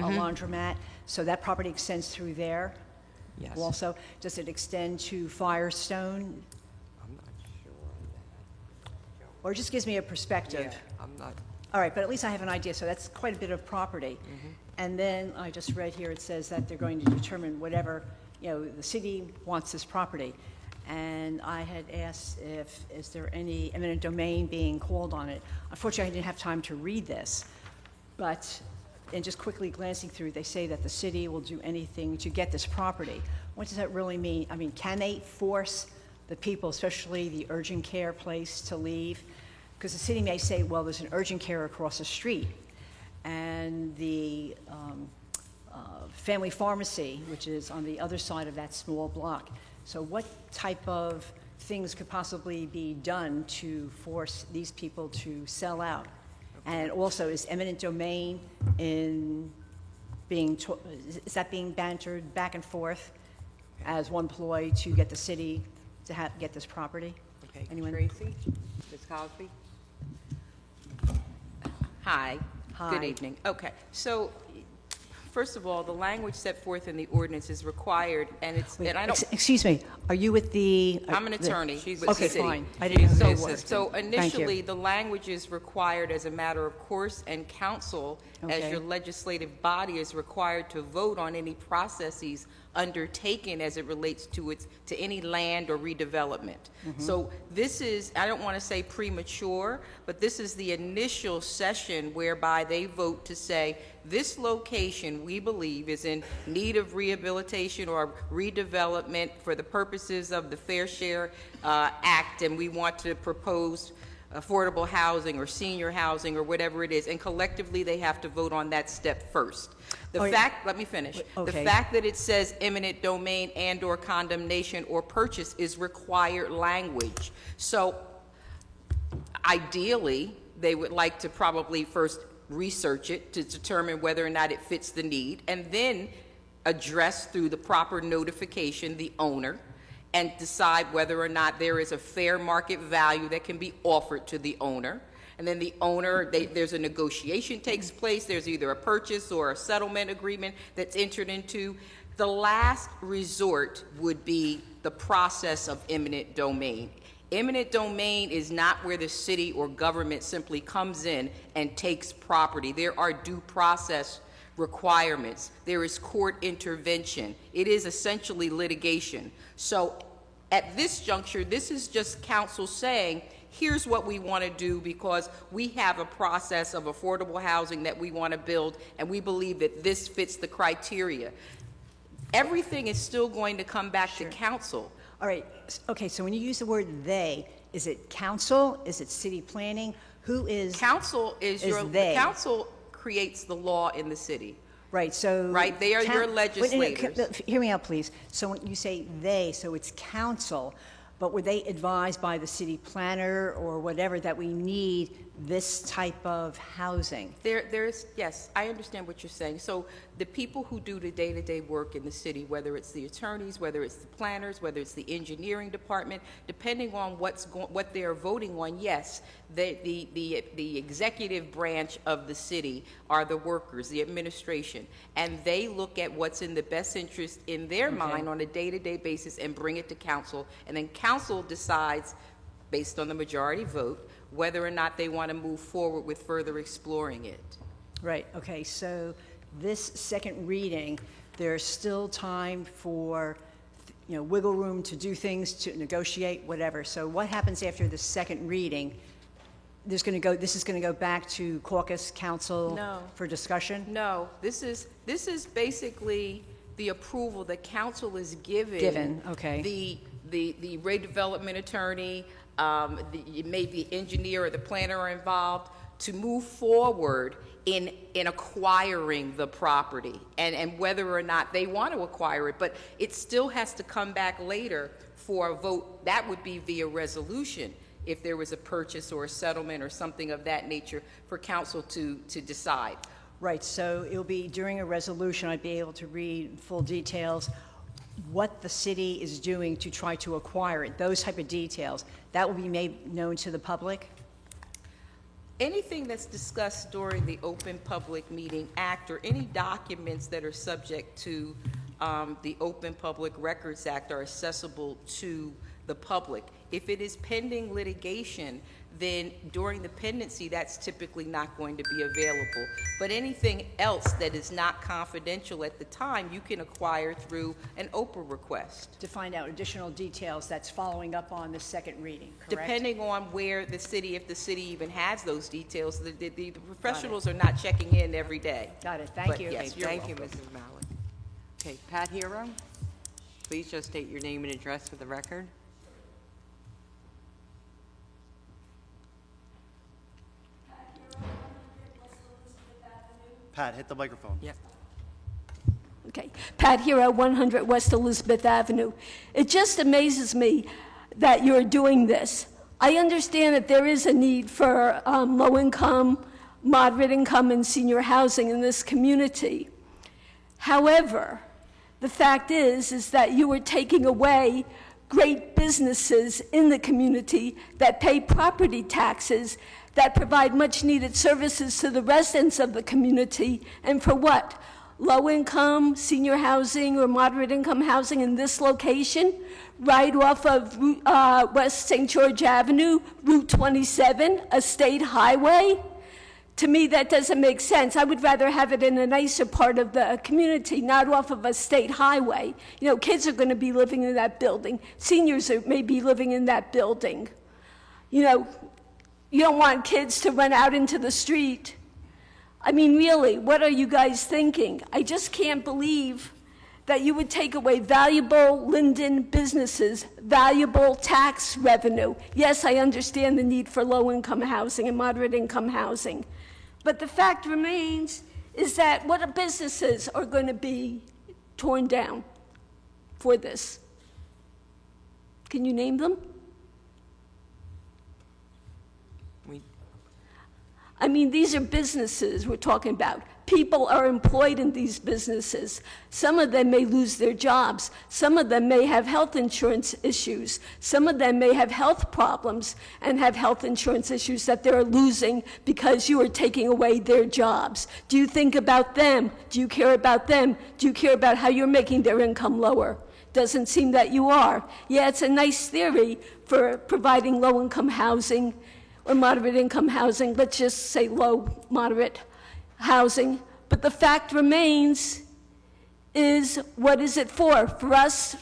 a laundromat. So that property extends through there. Yes. Also, does it extend to Firestone? I'm not sure on that. Or it just gives me a perspective? Yeah, I'm not. All right, but at least I have an idea, so that's quite a bit of property. And then I just read here, it says that they're going to determine whatever, the city wants this property. And I had asked is there any eminent domain being called on it? Unfortunately, I didn't have time to read this, but in just quickly glancing through, they say that the city will do anything to get this property. What does that really mean? I mean, can they force the people, especially the urgent care place, to leave? Because the city may say, well, there's an urgent care across the street, and the family pharmacy, which is on the other side of that small block. So what type of things could possibly be done to force these people to sell out? And also, is eminent domain is that being bantered back and forth as one ploy to get the city to get this property? Okay. Anyone? Tracy? Ms. Cosby? Hi. Hi. Good evening. Okay, so first of all, the language set forth in the ordinance is required, and it's, Wait, and I don't, excuse me, are you with the? I'm an attorney with the Okay, city. fine. I didn't know who So, you were. so Thank initially, you. the language is required as a matter of course, and council, as Okay. your legislative body, is required to vote on any processes undertaken as it relates to any land or redevelopment. So this is, I don't want to say premature, but this is the initial session whereby they vote to say, this location, we believe, is in need of rehabilitation or redevelopment for the purposes of the Fair Share Act, and we want to propose affordable housing or senior housing or whatever it is, and collectively they have to vote on that step first. Let me finish. Okay. The fact that it says eminent domain and/or condemnation or purchase is required language. So ideally, they would like to probably first research it to determine whether or not it fits the need, and then address through the proper notification the owner, and decide whether or not there is a fair market value that can be offered to the owner. And then the owner, there's a negotiation takes place, there's either a purchase or a settlement agreement that's entered into. The last resort would be the process of eminent domain. Eminent domain is not where the city or government simply comes in and takes property. There are due process requirements. There is court intervention. It is essentially litigation. So at this juncture, this is just council saying, here's what we want to do because we have a process of affordable housing that we want to build, and we believe that this fits the criteria. Everything is still going to come back to council. All right, okay, so when you use the word "they," is it council? Is it city planning? Who is? Council is Is your, they. the council creates the law in the city. Right, so. Right, they are your legislators. Wait, hear me out, please. So when you say "they," so it's council, but were they advised by the city planner or whatever that we need this type of housing? There's, yes, I understand what you're saying. So the people who do the day-to-day work in the city, whether it's the attorneys, whether it's the planners, whether it's the engineering department, depending on what they're voting on, yes, the executive branch of the city are the workers, the administration, and they look at what's in the best interest in their mind on a day-to-day basis and bring it to council, and then council decides, based on the majority vote, whether or not they want to move forward with further exploring it. Right, okay, so this second reading, there's still time for, wiggle room to do things, to negotiate, whatever. So what happens after the second reading? This is going to go back to caucus council No. for discussion? No, this is basically the approval that council is Given, okay. The redevelopment attorney, maybe the engineer or the planner are involved to move forward in acquiring the property and whether or not they want to acquire it, but it still has to come back later for a vote. That would be via resolution if there was a purchase or a settlement or something of that nature for council to decide. Right, so it'll be during a resolution, I'd be able to read full details, what the city is doing to try to acquire it, those type of details. That will be made known to the public? Anything that's discussed during the Open Public Meeting Act or any documents that are subject to the Open Public Records Act are accessible to the public. If it is pending litigation, then during the pendency, that's typically not going to be available. But anything else that is not confidential at the time, you can acquire through an Oprah request. To find out additional details, that's following up on the second reading, correct? Depending on where the city, if the city even has those details, the professionals are not checking in every day. Got it, thank But you. yes, Okay, you're thank you, welcome. Mrs. Mallett. Okay, Pat Hero, please just state your name and address for the record. Pat, hit the microphone. Yep. Okay, Pat Hero, 100 West Elizabeth Avenue. It just amazes me that you're doing this. I understand that there is a need for low-income, moderate-income, and senior housing in this community. However, the fact is that you are taking away great businesses in the community that pay property taxes, that provide much-needed services to the residents of the community, and for what? Low-income, senior housing, or moderate-income housing in this location, right off of West St. George Avenue, Route 27, a state highway? To me, that doesn't make sense. I would rather have it in a nicer part of the community, not off of a state highway. You know, kids are going to be living in that building. Seniors may be living in that building. You know, you don't want kids to run out into the street. I mean, really, what are you guys thinking? I just can't believe that you would take away valuable Linden businesses, valuable tax revenue. Yes, I understand the need for low-income housing and moderate-income housing. But the fact remains is that what businesses are going to be torn down for this? Can you name them? I mean, these are businesses we're talking about. People are employed in these businesses. Some of them may lose their jobs. Some of them may have health insurance issues. Some of them may have health problems and have health insurance issues that they're losing because you are taking away their jobs. Do you think about them? Do you care about them? Do you care about how you're making their income lower? Doesn't seem that you are. Yeah, it's a nice theory for providing low-income housing or moderate-income housing. Let's just say low, moderate housing, but the fact remains is, what is it for? For us,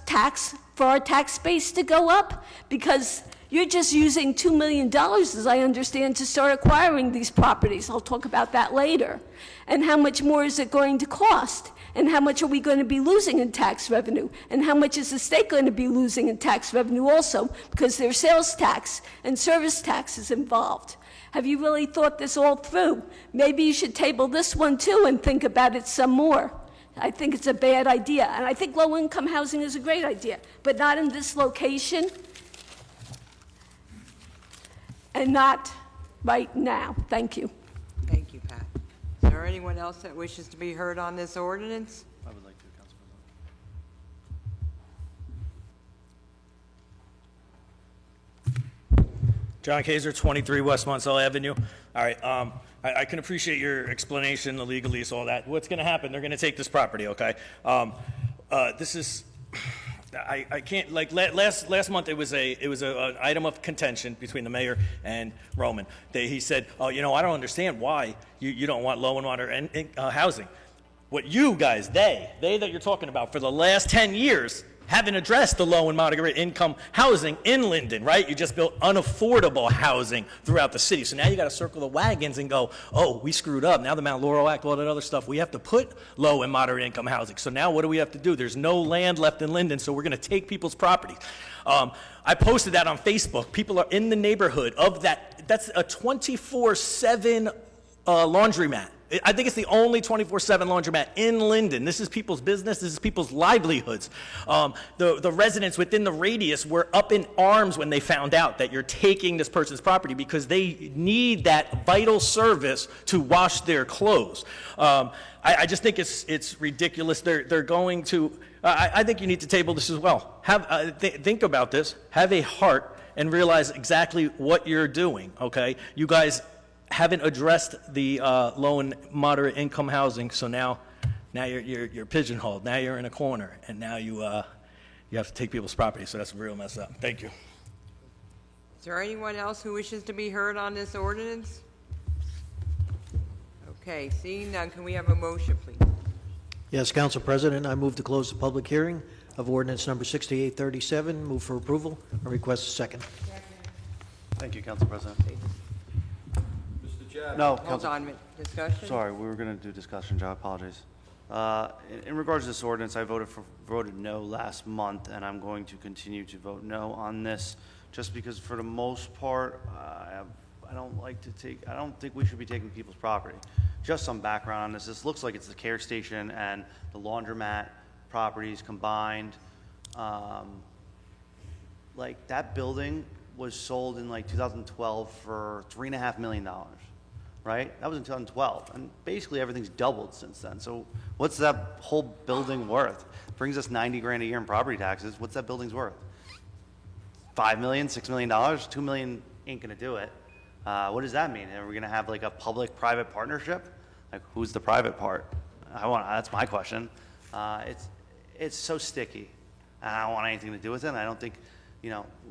for our tax base to go up? Because you're just using $2 million, as I understand, to start acquiring these properties. I'll talk about that later. And how much more is it going to cost? And how much are we going to be losing in tax revenue? And how much is the state going to be losing in tax revenue also? Because there's sales tax and service taxes involved. Have you really thought this all through? Maybe you should table this one too and think about it some more. I think it's a bad idea. And I think low-income housing is a great idea, but not in this location and not right now. Thank you. Thank you, Pat. Is there anyone else that wishes to be heard on this ordinance? I would like to, Council President. John Kaiser, 23 West Monsell Avenue. All right, I can appreciate your explanation, the legalese, all that. What's going to happen? They're going to take this property, okay? This is, I can't, like, last month it was an item of contention between the mayor and Roman. He said, oh, you know, I don't understand why you don't want low and moderate housing. What you guys, they that you're talking about, for the last 10 years, haven't addressed the low and moderate income housing in Linden, right? You just built unaffordable housing throughout the city. So now you got to circle the wagons and go, oh, we screwed up. Now the Mount Laurel Act, all that other stuff, we have to put low and moderate income housing. So now what do we have to do? There's no land left in Linden, so we're going to take people's property. I posted that on Facebook. People are in the neighborhood of that. That's a 24/7 laundromat. I think it's the only 24/7 laundromat in Linden. This is people's business. This is people's livelihoods. The residents within the radius were up in arms when they found out that you're taking this person's property because they need that vital service to wash their clothes. I just think it's ridiculous. They're going to. I think you need to table this as well. Think about this. Have a heart and realize exactly what you're doing. Okay, you guys haven't addressed the low and moderate income housing, so now you're pigeonholed. Now you're in a corner, and now you have to take people's property, so that's a real mess up. Thank you. Is there anyone else who wishes to be heard on this ordinance? Okay, seeing none, can we have a motion, please? Yes, Council President, I move to close the public hearing of ordinance number 6837. Move for approval and request a second. Thank you, Council President. Mr. Jab. No, Hold Council, on, discussion? sorry, we were going to do discussion, Joe, apologies. In regards to this ordinance, I voted no last month, and I'm going to continue to vote no on this, just because for the most part, I don't think we should be taking people's property. Just some background on this. This looks like it's the care station and the laundromat properties combined. Like, that building was sold in like 2012 for $3.5 million, right? That was in 2012, and basically everything's doubled since then. So what's that whole building worth? Brings us 90 grand a year in property taxes. What's that building's worth? $5 million, $6 million, $2 million ain't gonna do it. What does that mean? Are we gonna have like a public-private partnership? Like, who's the private part? That's my question. It's so sticky, and I don't want anything to do with it. And I don't think,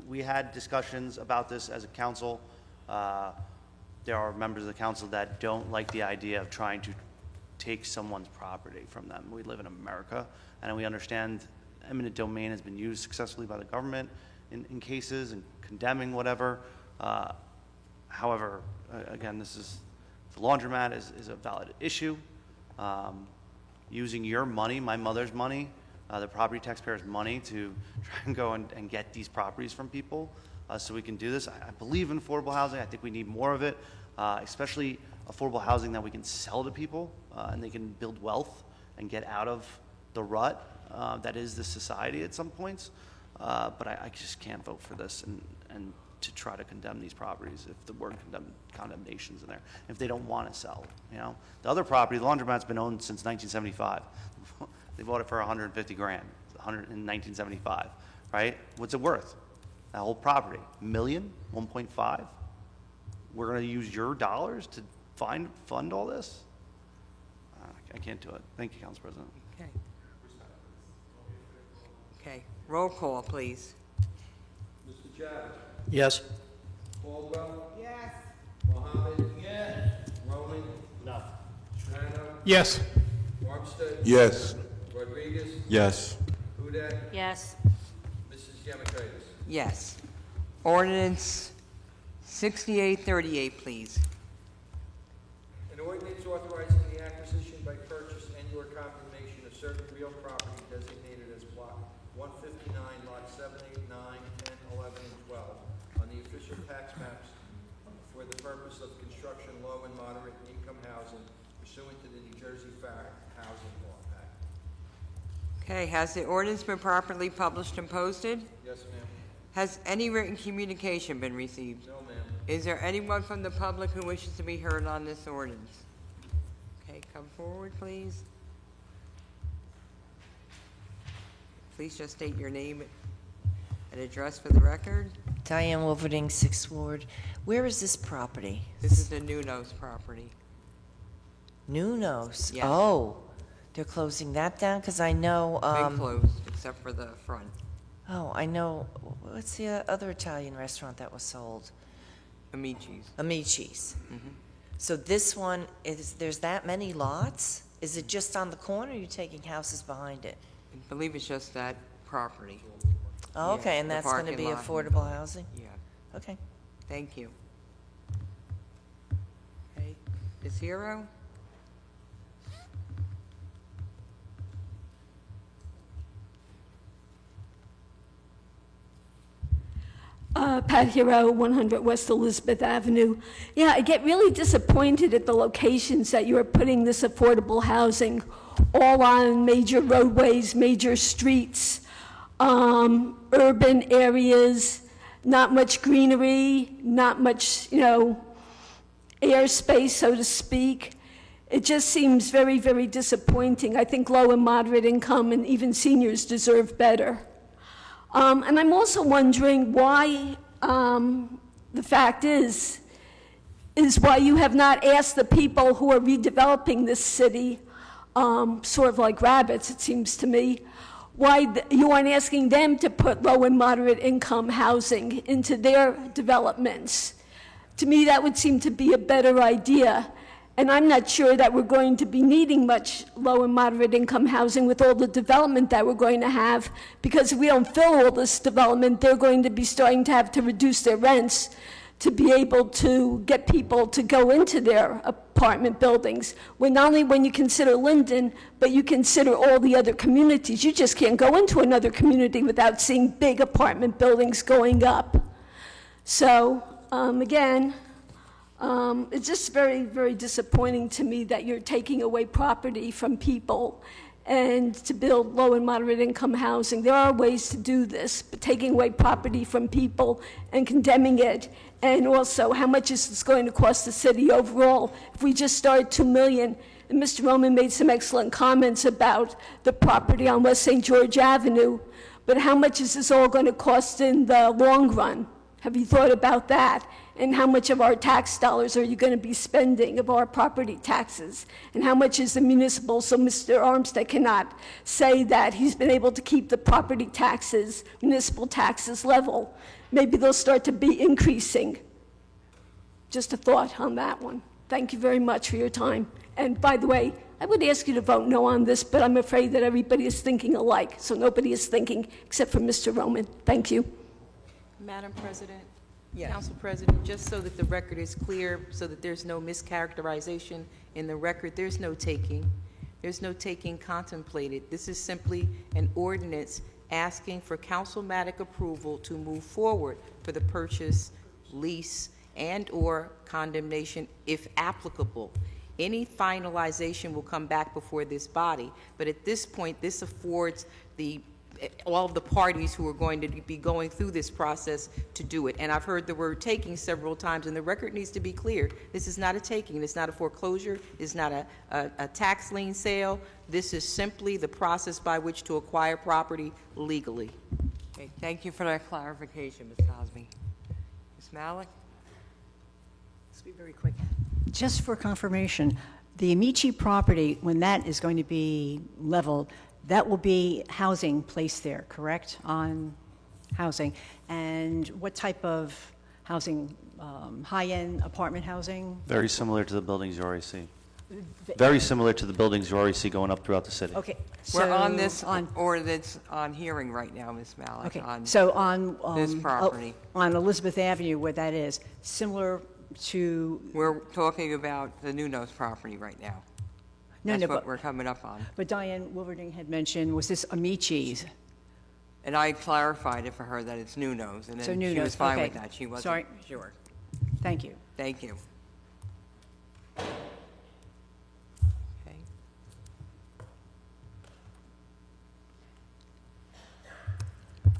we had discussions about this as a council. There are members of the council that don't like the idea of trying to take someone's property from them. We live in America, and we understand eminent domain has been used successfully by the government in cases and condemning whatever. However, again, the laundromat is a valid issue. Using your money, my mother's money, the property taxpayers' money to try and go and get these properties from people so we can do this. I believe in affordable housing. I think we need more of it, especially affordable housing that we can sell to people and they can build wealth and get out of the rut that is the society at some points. But I just can't vote for this and to try to condemn these properties if the word condemnation's in there, if they don't want to sell. The other property, the laundromat's been owned since 1975. They bought it for 150 grand, in 1975, right? What's it worth? That whole property, $1 million, 1.5. We're going to use your dollars to fund all this? I can't do it. Thank you, Council President. Okay. Okay, roll call, please. Mr. Jab. Yes? Caldwell. Yes. Mohammed. Yes. Roman. No. Strano. Yes. Armstead. Yes. Rodriguez. Yes. Hudak. Yes. Mrs. Yemakaitis. Yes. Ordinance 6838, please. An ordinance authorizing the acquisition by purchase and/or condemnation of certain real property designated as Block 159, Lot 7, 8, 9, 10, 11, and 12 on the official tax maps for the purpose of construction low and moderate income housing pursuant to the New Jersey Fair Housing Law Act. Okay, has the ordinance been properly published and posted? Yes, ma'am. Has any written communication been received? No, ma'am. Is there anyone from the public who wishes to be heard on this ordinance? Okay, come forward, please. Please just state your name and address for the record. Diane Wolverding, 6th Ward. Where is this property? This is the Nuno's property. Nuno's? Yes. Oh, they're closing that down? Because I know, Been closed, except for the front. oh, I know, what's the other Italian restaurant that was sold? Amici's. Amici's. So this one, there's that many lots? Is it just on the corner, or are you taking houses behind it? I believe it's just that property. Oh, Yeah, okay, and the that's going to parking be lot. affordable housing? Yeah, Okay. thank you. Okay, Ms. Hero? Pat Hero, 100 West Elizabeth Avenue. Yeah, I get really disappointed at the locations that you're putting this affordable housing, all on major roadways, major streets, urban areas, not much greenery, not much, airspace, so to speak. It just seems very, very disappointing. I think low and moderate income and even seniors deserve better. And I'm also wondering why, the fact is, is why you have not asked the people who are redeveloping this city, sort of like rabbits, it seems to me, why you aren't asking them to put low and moderate income housing into their developments. To me, that would seem to be a better idea. And I'm not sure that we're going to be needing much low and moderate income housing with all the development that we're going to have, because if we don't fill all this development, they're going to be starting to have to reduce their rents to be able to get people to go into their apartment buildings. When not only when you consider Linden, but you consider all the other communities, you just can't go into another community without seeing big apartment buildings going up. So, again, it's just very, very disappointing to me that you're taking away property from people and to build low and moderate income housing. There are ways to do this, but taking away property from people and condemning it, and also how much is this going to cost the city overall? If we just started $2 million, and Mr. Roman made some excellent comments about the property on West St. George Avenue, but how much is this all going to cost in the long run? Have you thought about that? And how much of our tax dollars are you going to be spending of our property taxes? And how much is the municipal? So Mr. Armstead cannot say that he's been able to keep the property taxes, municipal taxes level. Maybe they'll start to be increasing. Just a thought on that one. Thank you very much for your time. And by the way, I would ask you to vote no on this, but I'm afraid that everybody is thinking alike, so nobody is thinking except for Mr. Roman. Thank you. Madam President? Yes. Council President, just so that the record is clear, so that there's no mischaracterization in the record, there's no taking. There's no taking contemplated. This is simply an ordinance asking for councilmatic approval to move forward for the purchase, lease, and/or condemnation, if applicable. Any finalization will come back before this body, but at this point, this affords all of the parties who are going to be going through this process to do it. And I've heard the word taking several times, and the record needs to be clear. This is not a taking. It's not a foreclosure. It's not a tax lien sale. This is simply the process by which to acquire property legally. Okay, thank you for that clarification, Ms. Cosby. Ms. Malik? Let's be very quick. Just for confirmation, the Amici property, when that is going to be leveled, that will be housing placed there, correct? On housing. And what type of housing? High-end apartment housing? Very similar to the buildings you already see. Very similar to the buildings you already see going up throughout the city. Okay. We're on this so ordinance on hearing right now, Ms. Malik. Okay, on so on... this property. On Elizabeth Avenue, where that is, similar to... We're talking about the Nuno's property right now. That's what we're coming up on. But Diane Wilverding had mentioned, was this Amici's? And I clarified it for her that it's Nuno's, and So then she was Nuno's, fine okay. with that. She wasn't Sorry. sure. Thank you. Thank you. Okay.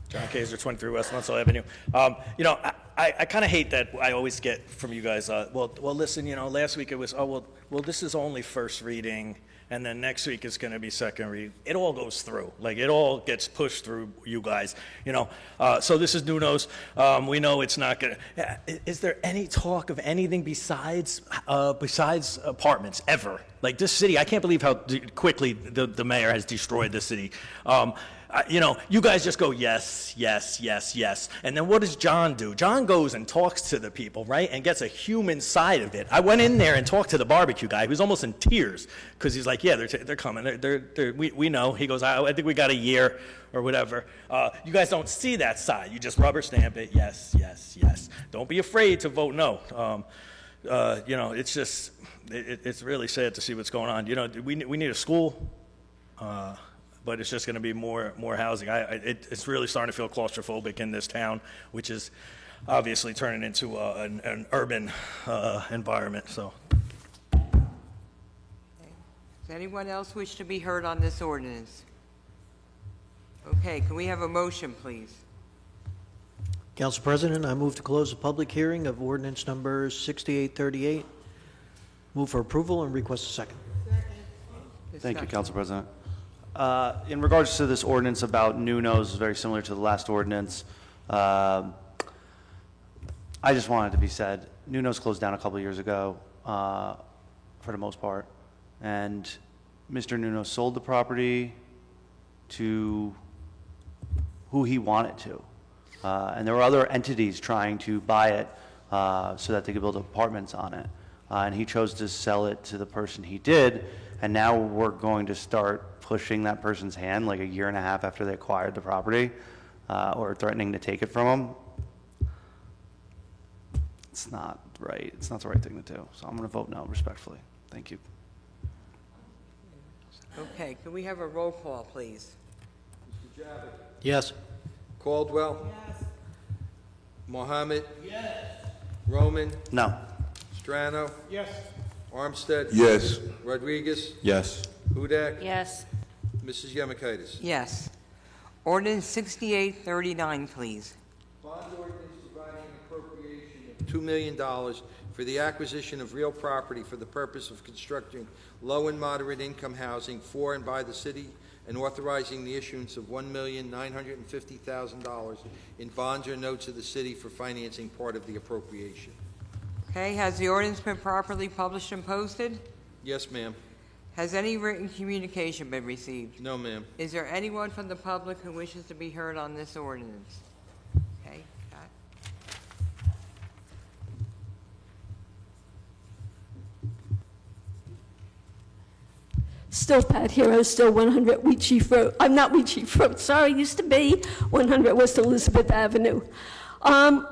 John Kaiser, 23 West Munsell Avenue. You know, I kind of hate that I always get from you guys, well, listen, you know, last week it was, well, this is only first reading, and then next week it's going to be second read. It all goes through. Like, it all gets pushed through you guys, you know. So this is Nuno's. We know it's not going to... Is there any talk of anything besides apartments, ever? Like, this city, I can't believe how quickly the mayor has destroyed this city. You know, you guys just go, yes, yes, yes, yes. And then what does John do? John goes and talks to the people, right, and gets a human side of it. I went in there and talked to the barbecue guy. He was almost in tears because he's like, yeah, they're coming. We know. He goes, I think we got a year or whatever. You guys don't see that side. You just rubber stamp it, yes, yes, yes. Don't be afraid to vote no. You know, it's just, it's really sad to see what's going on. You know, we need a school. But it's just going to be more housing. It's really starting to feel claustrophobic in this town, which is obviously turning into an urban environment. So, Does anyone else wish to be heard on this ordinance? Okay, can we have a motion, please? Council President, I move to close the public hearing of ordinance number 6838. Move for approval and request a second. Thank you, Discussion. Council President. In regards to this ordinance about Nuno's, very similar to the last ordinance. I just wanted to be said, Nuno's closed down a couple of years ago, for the most part, and Mr. Nuno sold the property to who he wanted to. And there were other entities trying to buy it so that they could build apartments on it. And he chose to sell it to the person he did, and now we're going to start pushing that person's hand like a year and a half after they acquired the property, or threatening to take it from them. It's not right. It's not the right thing to do. So I'm going to vote no, respectfully. Thank you. Okay, can we have a roll call, please? Mr. Javits. Yes. Caldwell. Yes. Mohammed. Yes. Roman. No. Strano. Yes. Armstead. Yes. Rodriguez. Yes. Hudak. Yes. Mrs. Yemakaitis. Yes. Ordinance 6839, please. Bond ordinance providing an appropriation of $2 million for the acquisition of real property for the purpose of constructing low and moderate income housing for and by the city, and authorizing the issuance of $1,950,000 in bonds or notes of the city for financing part of the appropriation. Okay, has the ordinance been properly published and posted? Yes, ma'am. Has any written communication been received? No, ma'am. Is there anyone from the public who wishes to be heard on this ordinance? Okay, Pat. Still Pat Hero, still 100 Wheat Chief Road. I'm not Wheat Chief Road, sorry, used to be 100 West Elizabeth Avenue.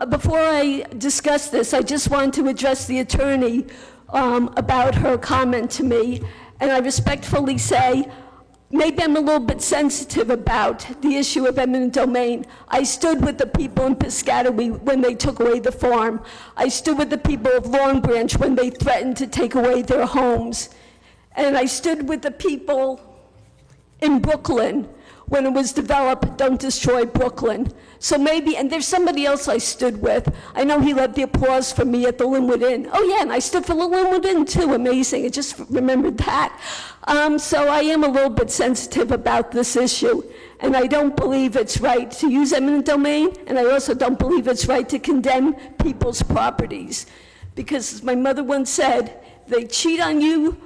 Before I discuss this, I just want to address the attorney about her comment to me, and I respectfully say, maybe I'm a little bit sensitive about the issue of eminent domain. I stood with the people in Piscataway when they took away the farm. I stood with the people of Long Branch when they threatened to take away their homes. And I stood with the people in Brooklyn when it was developed, don't destroy Brooklyn. So maybe, and there's somebody else I stood with. I know he led the applause for me at the Linwood Inn. Oh yeah, and I stood for the Linwood Inn too, amazing, I just remembered that. So I am a little bit sensitive about this issue. And I don't believe it's right to use eminent domain, and I also don't believe it's right to condemn people's properties. Because as my mother once said, they cheat on you.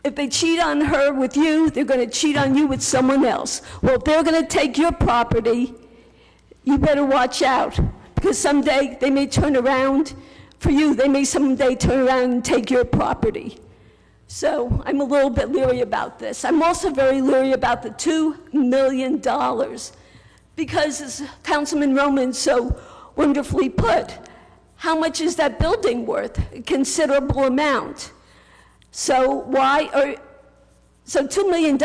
If they cheat on her with you, they're going to cheat on you with someone else. Well, if they're going to take your property, you better watch out, because someday they may turn around for you. They may someday turn around and take your property. So I'm a little bit leery about this. I'm also very leery about the $2 million, because as Councilman Roman so wonderfully put, how much is that building worth? A considerable amount. So so $2 million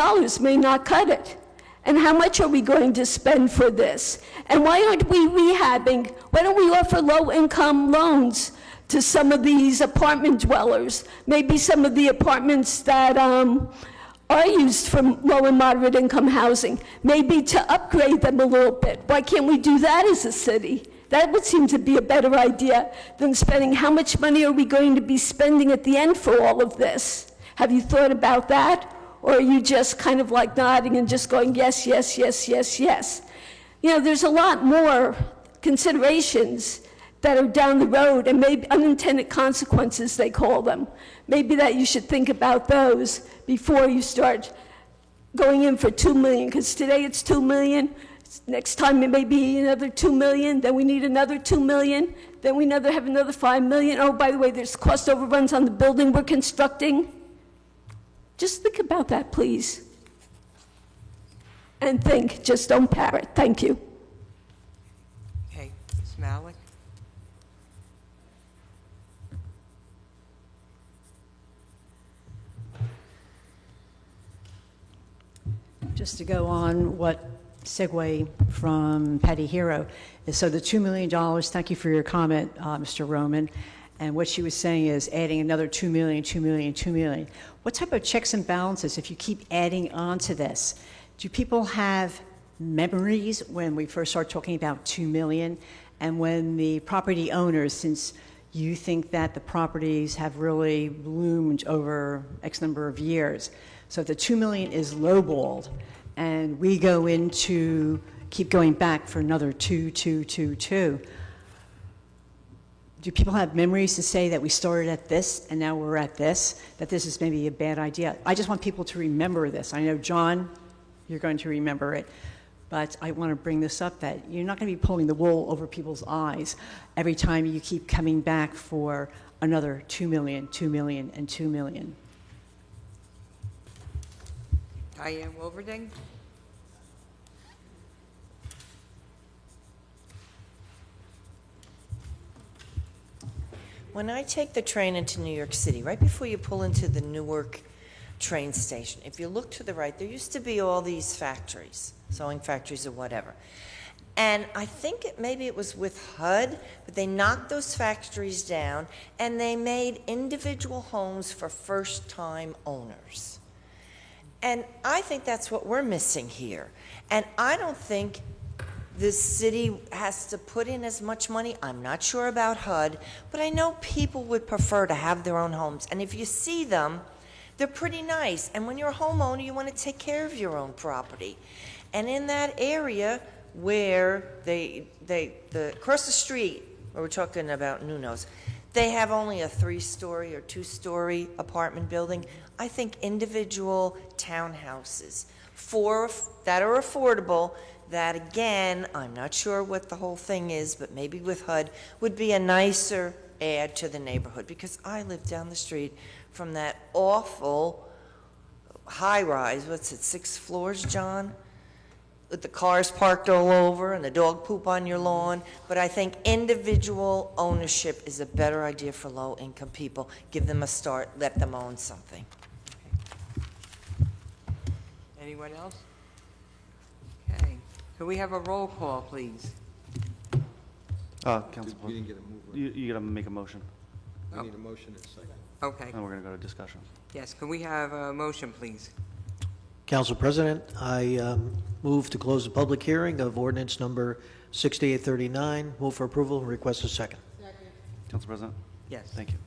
may not cut it. And how much are we going to spend for this? And why aren't we rehabbing? Why don't we offer low-income loans to some of these apartment dwellers? Maybe some of the apartments that are used for low and moderate income housing, maybe to upgrade them a little bit. Why can't we do that as a city? That would seem to be a better idea than spending. How much money are we going to be spending at the end for all of this? Have you thought about that? Or are you just kind of like nodding and just going, yes, yes, yes, yes, yes? You know, there's a lot more considerations that are down the road, and maybe unintended consequences, they call them. Maybe that you should think about those before you start going in for $2 million, because today it's $2 million. Next time it may be another $2 million, then we need another $2 million, then we have another $5 million. Oh, by the way, there's cost overruns on the building we're constructing. Just think about that, please. And think, just don't parrot. Thank you. Okay, Ms. Malik? Just to go on what segue from Patty Hero, so the $2 million, thank you for your comment, Mr. Roman, and what she was saying is adding another $2 million, $2 million, $2 million. What type of checks and balances, if you keep adding on to this? Do people have memories when we first start talking about $2 million, and when the property owners, since you think that the properties have really bloomed over X number of years, so if the $2 million is lowballed, and we go into, keep going back for another 2, 2, 2, 2, do people have memories to say that we started at this and now we're at this, that this is maybe a bad idea? I just want people to remember this. I know, John, you're going to remember it, but I want to bring this up, that you're not going to be pulling the wool over people's eyes every time you keep coming back for another 2 million, 2 million, and 2 million. Diane Wilverding? When I take the train into New York City, right before you pull into the Newark train station, if you look to the right, there used to be all these factories, sewing factories or whatever. And I think maybe it was with HUD, but they knocked those factories down and they made individual homes for first-time owners. And I think that's what we're missing here. And I don't think the city has to put in as much money. I'm not sure about HUD, but I know people would prefer to have their own homes. And if you see them, they're pretty nice. And when you're a homeowner, you want to take care of your own property. And in that area where across the street, where we're talking about Nuno's, they have only a 3-story or 2-story apartment building. I think individual townhouses that are affordable, that again, I'm not sure what the whole thing is, but maybe with HUD, would be a nicer add to the neighborhood, because I live down the street from that awful high-rise, 6 floors, John? With the cars parked all over and the dog poop on your lawn. But I think individual ownership is a better idea for low-income people. Give them a start, let them own something. Anyone else? Okay. Could we have a roll call, please? Council, You didn't get a mover. you gotta make a motion, We need a motion and a second. Okay. and we're gonna go to discussion. Yes, can we have a motion, please? Council President, I move to close the public hearing of ordinance number 6839. Move for approval and request a second. Council President? Yes. Thank you.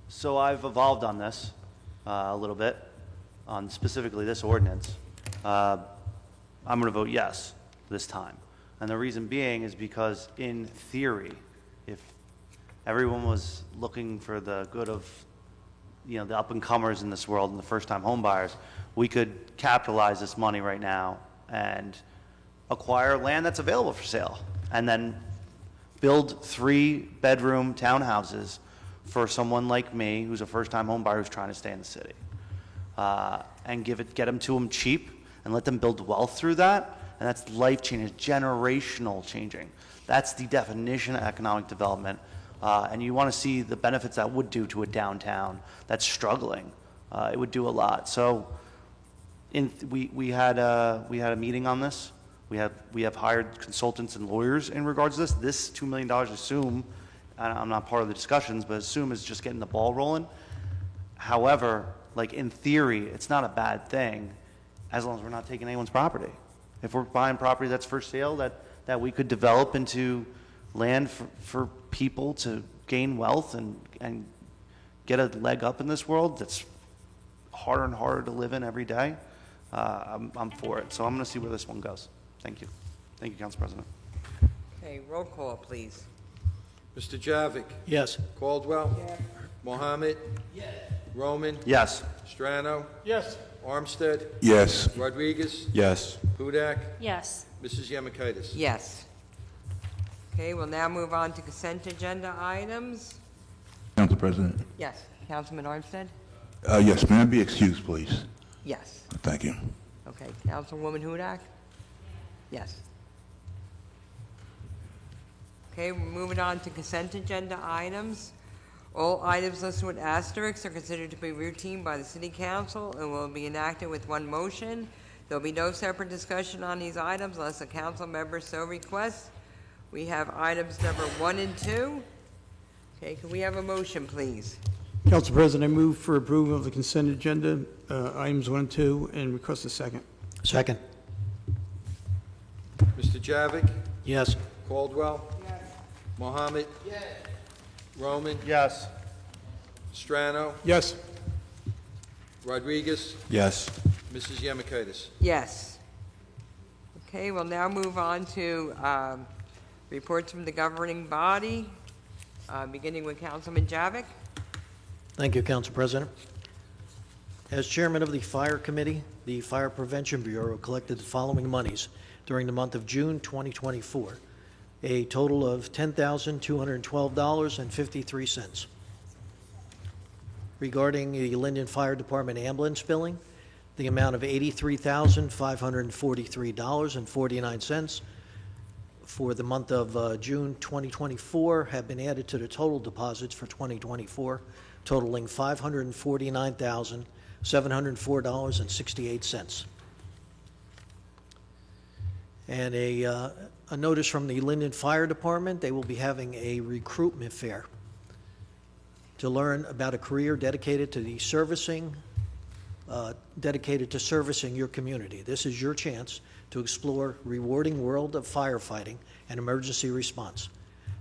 So I've evolved on this a little bit, on specifically this ordinance. I'm going to vote yes this time. And the reason being is because, in theory, if everyone was looking for the good of, the up-and-comers in this world and the first-time home buyers, we could capitalize this money right now and acquire land that's available for sale, and then build 3-bedroom townhouses for someone like me who's a first-time home buyer who's trying to stay in the city, and get them to them cheap and let them build wealth through that. And that's life-changing, generational changing. That's the definition of economic development. And you want to see the benefits that would do to a downtown that's struggling. It would do a lot. So we had a meeting on this. We have hired consultants and lawyers in regards to this. This $2 million, assume, I'm not part of the discussions, but assume is just getting the ball rolling. However, in theory, it's not a bad thing as long as we're not taking anyone's property. If we're buying property that's for sale, that we could develop into land for people to gain wealth and get a leg up in this world that's harder and harder to live in every day, I'm for it. So I'm going to see where this one goes. Thank you. Thank you, Council President. Okay, roll call, please. Mr. Javik? Yes. Caldwell? Mohammed? Roman? Yes. Strano? Yes. Armstead? Yes. Rodriguez? Yes. Hudak? Yes. Mrs. Yemakaitis? Yes. Okay, we'll now move on to consent agenda items. Council President? Yes, Councilman Armstead? Yes, may I be excused, please? Yes. Thank you. Okay, Councilwoman Hudak? Yes. Okay, we're moving on to consent agenda items. All items listed with asterisks are considered to be routine by the City Council and will be enacted with one motion. There will be no separate discussion on these items unless a council member so requests. We have items number 1 and 2. Okay, can we have a motion, please? Council President, I move for approval of the consent agenda, items 1 and 2, and request a second. Second. Mr. Javik? Yes. Caldwell? Mohammed? Roman? Yes. Strano? Yes. Rodriguez? Yes. Mrs. Yemakaitis? Yes. Okay, we'll now move on to reports from the governing body. beginning with Councilman Javik. Thank you, Council President. As chairman of the Fire Committee, the Fire Prevention Bureau collected the following monies during the month of June 2024, a total of $10,212.53. Regarding the Linden Fire Department ambulance billing, the amount of $83,543.49 for the month of June 2024 have been added to the total deposits for 2024, totaling $549,704.68. And a notice from the Linden Fire Department, they will be having a recruitment fair to learn about a career dedicated to servicing your community. This is your chance to explore rewarding world of firefighting and emergency response.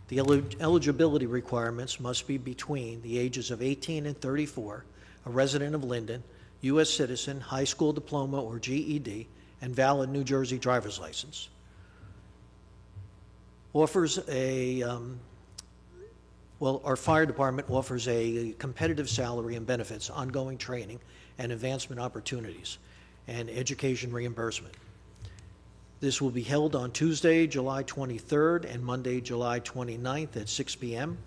The eligibility requirements must be between the ages of 18 and 34, a resident of Linden, U.S. citizen, high school diploma or GED, and valid New Jersey driver's license. Our fire department offers a competitive salary and benefits, ongoing training and advancement opportunities, and education reimbursement. This will be held on Tuesday, July 23rd and Monday, July 29th at 6 p.m.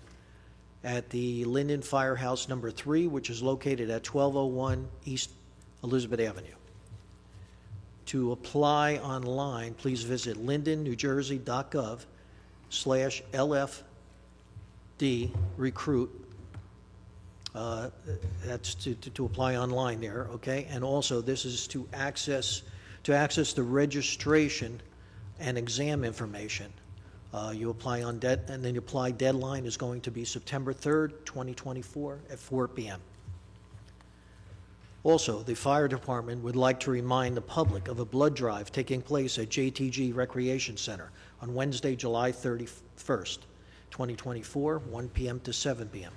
at the Linden Firehouse number 3, which is located at 1201 East Elizabeth Avenue. To apply online, please visit lindennewjersey.gov/LFD recruit. That's to apply online there, okay? And also, this is to access the registration and exam information. You apply on and then the apply deadline is going to be September 3rd, 2024 at 4 p.m. Also, the fire department would like to remind the public of a blood drive taking place at JTG Recreation Center on Wednesday, July 31st, 2024, 1 p.m. to 7 p.m.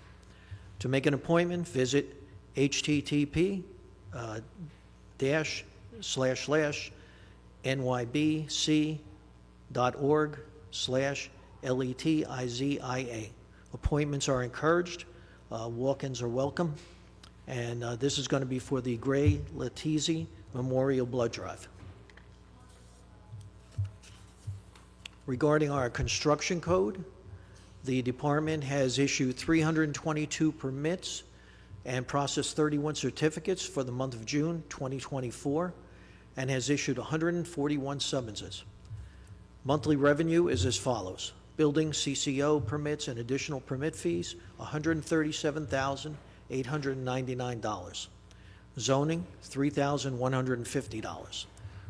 To make an appointment, visit http://nybc.org/LETIZIA. Appointments are encouraged. Walk-ins are welcome. And this is going to be for the Gray Letizia Memorial Blood Drive. Regarding our construction code, the department has issued 322 permits and processed 31 certificates for the month of June 2024 and has issued 141 summonses. Monthly revenue is as follows. Building CCO permits and additional permit fees, $137,899. Zoning, $3,150.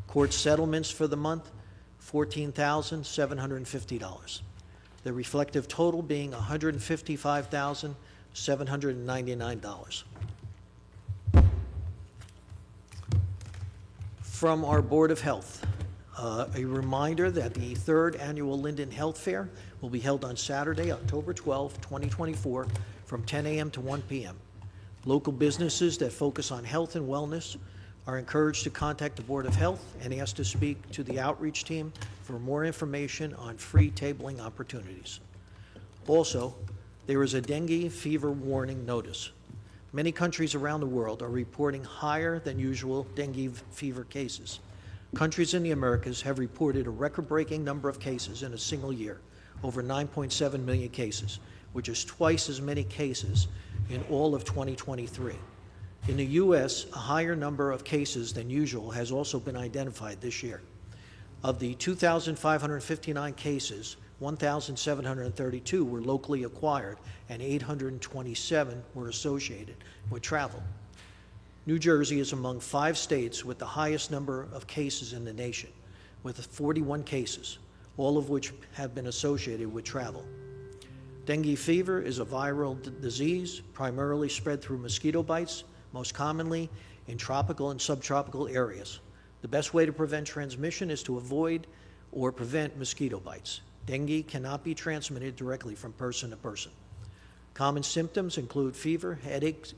Court settlements for the month, $14,750. The reflective total being $155,799. From our Board of Health, a reminder that the 3rd Annual Linden Health Fair will be held on Saturday, October 12, 2024, from 10 a.m. to 1 p.m. Local businesses that focus on health and wellness are encouraged to contact the Board of Health and ask to speak to the outreach team for more information on free tabling opportunities. Also, there is a dengue fever warning notice. Many countries around the world are reporting higher than usual dengue fever cases. Countries in the Americas have reported a record-breaking number of cases in a single year, over 9.7 million cases, which is twice as many cases in all of 2023. In the U.S., a higher number of cases than usual has also been identified this year. Of the 2,559 cases, 1,732 were locally acquired and 827 were associated with travel. New Jersey is among 5 states with the highest number of cases in the nation, with 41 cases, all of which have been associated with travel. Dengue fever is a viral disease primarily spread through mosquito bites, most commonly in tropical and subtropical areas. The best way to prevent transmission is to avoid or prevent mosquito bites. Dengue cannot be transmitted directly from person to person. Common symptoms include fever, headaches,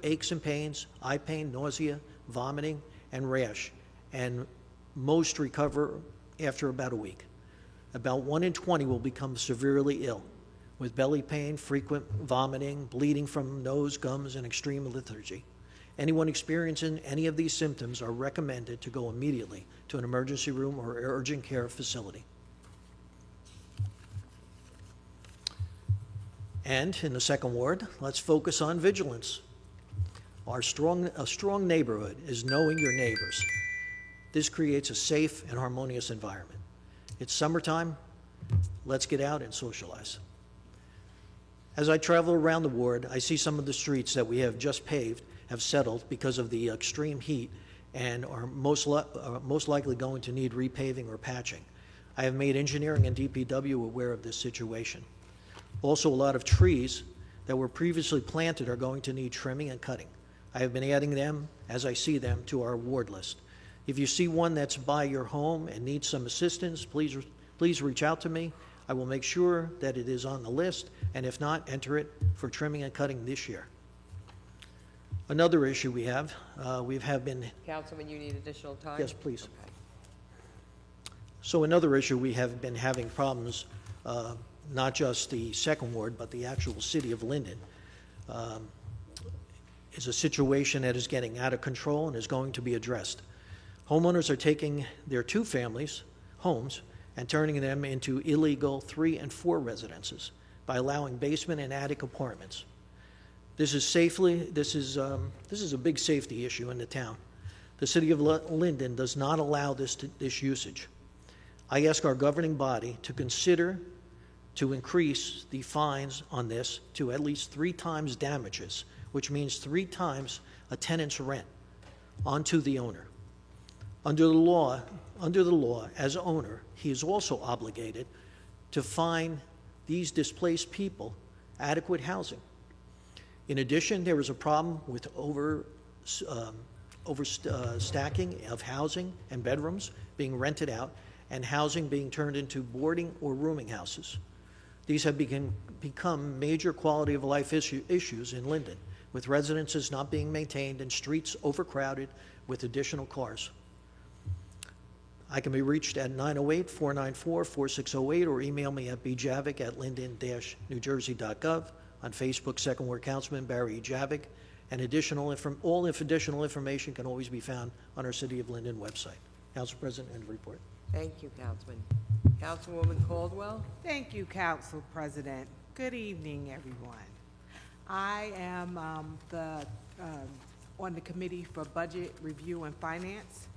aches and pains, eye pain, nausea, vomiting, and rash, and most recover after about a week. About 1 in 20 will become severely ill. with belly pain, frequent vomiting, bleeding from nose, gums, and extreme lethargy. Anyone experiencing any of these symptoms are recommended to go immediately to an emergency room or urgent care facility. And in the second ward, let's focus on vigilance. A strong neighborhood is knowing your neighbors. This creates a safe and harmonious environment. It's summertime. Let's get out and socialize. As I travel around the ward, I see some of the streets that we have just paved have settled because of the extreme heat and are most likely going to need repaving or patching. I have made engineering and DPW aware of this situation. Also, a lot of trees that were previously planted are going to need trimming and cutting. I have been adding them as I see them to our ward list. If you see one that's by your home and needs some assistance, please reach out to me. I will make sure that it is on the list, and if not, enter it for trimming and cutting this year. Another issue we have been... Councilman, you need additional time? Yes, please. Okay. So another issue we have been having problems, not just the second ward, but the actual city of Linden, is a situation that is getting out of control and is going to be addressed. Homeowners are taking their two-family homes and turning them into illegal 3 and 4 residences by allowing basement and attic apartments. This is a big safety issue in the town. The city of Linden does not allow this usage. I ask our governing body to consider to increase the fines on this to at least 3 times damages, which means 3 times a tenant's rent, onto the owner. Under the law, as owner, he is also obligated to find these displaced people adequate housing. In addition, there is a problem with overstacking of housing and bedrooms being rented out and housing being turned into boarding or rooming houses. These have become major quality of life issues in Linden, with residences not being maintained and streets overcrowded with additional cars. I can be reached at 908-494-4608 or email me at bjavick@linden-newjersey.gov. On Facebook, Second Ward Councilman Barry Javick, and additional information can always be found on our City of Linden website. Council President, end of report. Thank you, Councilman. Councilwoman Caldwell? Thank you, Council President. Good evening, everyone. I am on the Committee for Budget Review and Finance,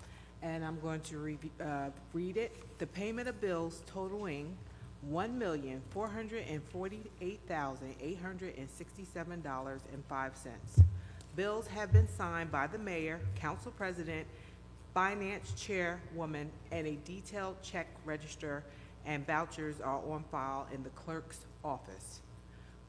and I'm going to read it. The payment of bills totaling $1,448,867.05. Bills have been signed by the Mayor, Council President, Finance Chairwoman, and a detailed check register and vouchers are on file in the Clerk's office.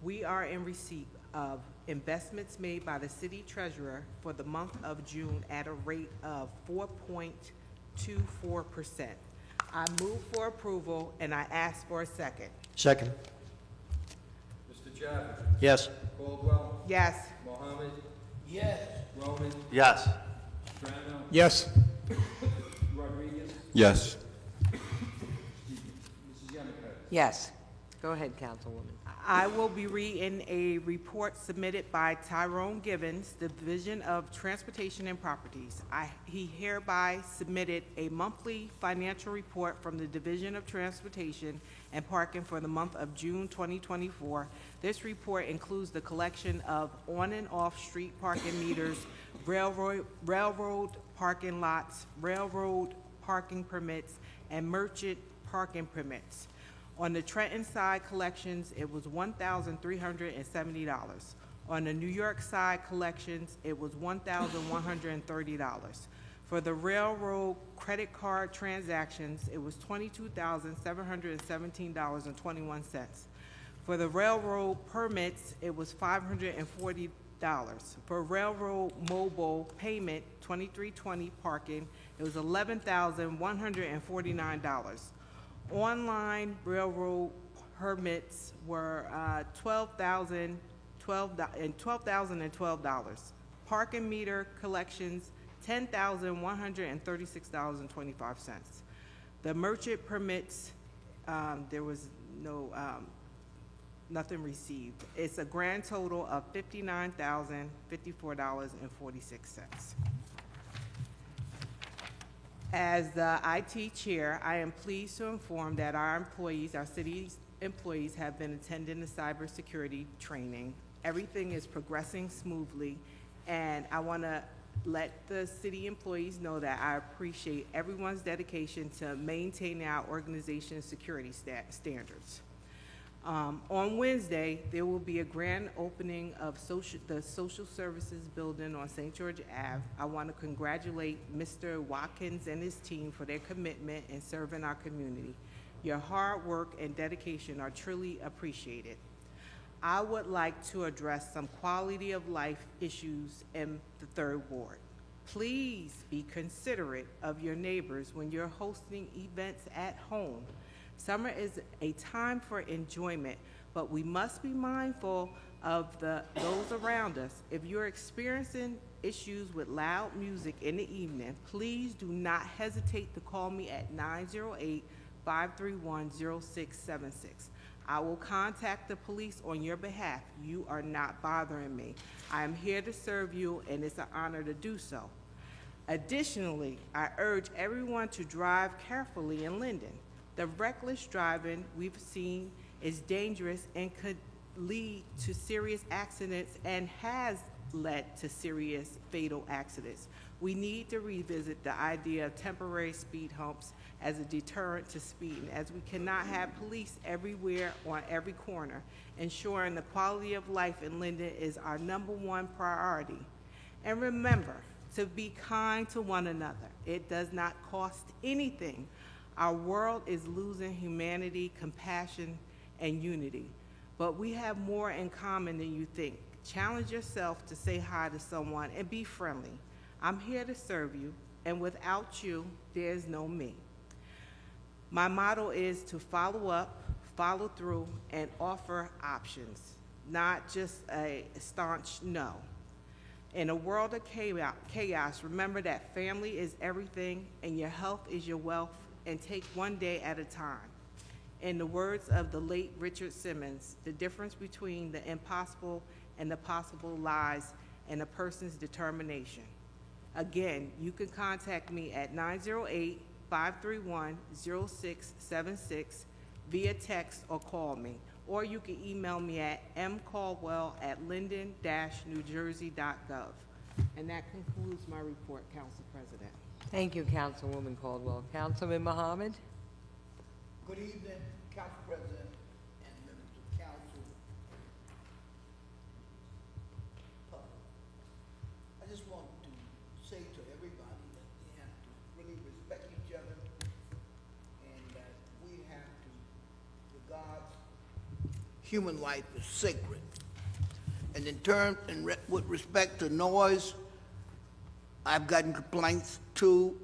We are in receipt of investments made by the City Treasurer for the month of June at a rate of 4.24%. I move for approval, and I ask for a second. Second. Mr. Javitt? Yes. Caldwell? Yes. Mohammed? Yes. Roman? Yes. Strano? Yes. Rodriguez? Yes. Mrs. Yannicka? Yes. Go ahead, Councilwoman. I will be reading a report submitted by Tyrone Givens, Division of Transportation and Properties. He hereby submitted a monthly financial report from the Division of Transportation and Parking for the month of June 2024. This report includes the collection of on and off street parking meters, railroad parking lots, railroad parking permits, and merchant parking permits. On the Trenton side collections, it was $1,370. On the New York side collections, it was $1,130. For the railroad credit card transactions, it was $22,717.21. For the railroad permits, it was $540. For railroad mobile payment, 2320 parking, it was $11,149. Online railroad permits were $12,012. Parking meter collections, $10,136.25. The merchant permits, there was no nothing received. It's a grand total of $59,054.46. As the IT chair, I am pleased to inform that our city's employees have been attending the cybersecurity training. Everything is progressing smoothly, and I want to let the city employees know that I appreciate everyone's dedication to maintaining our organization's security standards. On Wednesday, there will be a grand opening of the Social Services Building on St. George Ave. I want to congratulate Mr. Watkins and his team for their commitment in serving our community. Your hard work and dedication are truly appreciated. I would like to address some quality of life issues in the Third Ward. Please be considerate of your neighbors when you're hosting events at home. Summer is a time for enjoyment, but we must be mindful of those around us. If you're experiencing issues with loud music in the evening, please do not hesitate to call me at 908-531-0676. I will contact the police on your behalf. You are not bothering me. I am here to serve you, and it's an honor to do so. Additionally, I urge everyone to drive carefully in Linden. The reckless driving we've seen is dangerous and could lead to serious accidents and has led to serious fatal accidents. We need to revisit the idea of temporary speed humps as a deterrent to speeding, as we cannot have police everywhere on every corner. Ensuring the quality of life in Linden is our #1 priority. And remember to be kind to one another. It does not cost anything. Our world is losing humanity, compassion, and unity. But we have more in common than you think. Challenge yourself to say hi to someone and be friendly. I'm here to serve you, and without you, there's no me. My motto is to follow up, follow through, and offer options, not just a staunch no. In a world of chaos, remember that family is everything, and your health is your wealth, and take one day at a time. In the words of the late Richard Simmons, the difference between the impossible and the possible lies in a person's determination. Again, you can contact me at 908-531-0676 via text or call me, or you can email me at mcaldwell@linden-newjersey.gov. And that concludes my report, Council President. Thank you, Councilwoman Caldwell. Councilman Mohammed? Good evening, Council President and members of council. I just want to say to everybody that they have to really respect each other and that we have to regard human life as sacred. And in terms, with respect to noise, I've gotten complaints too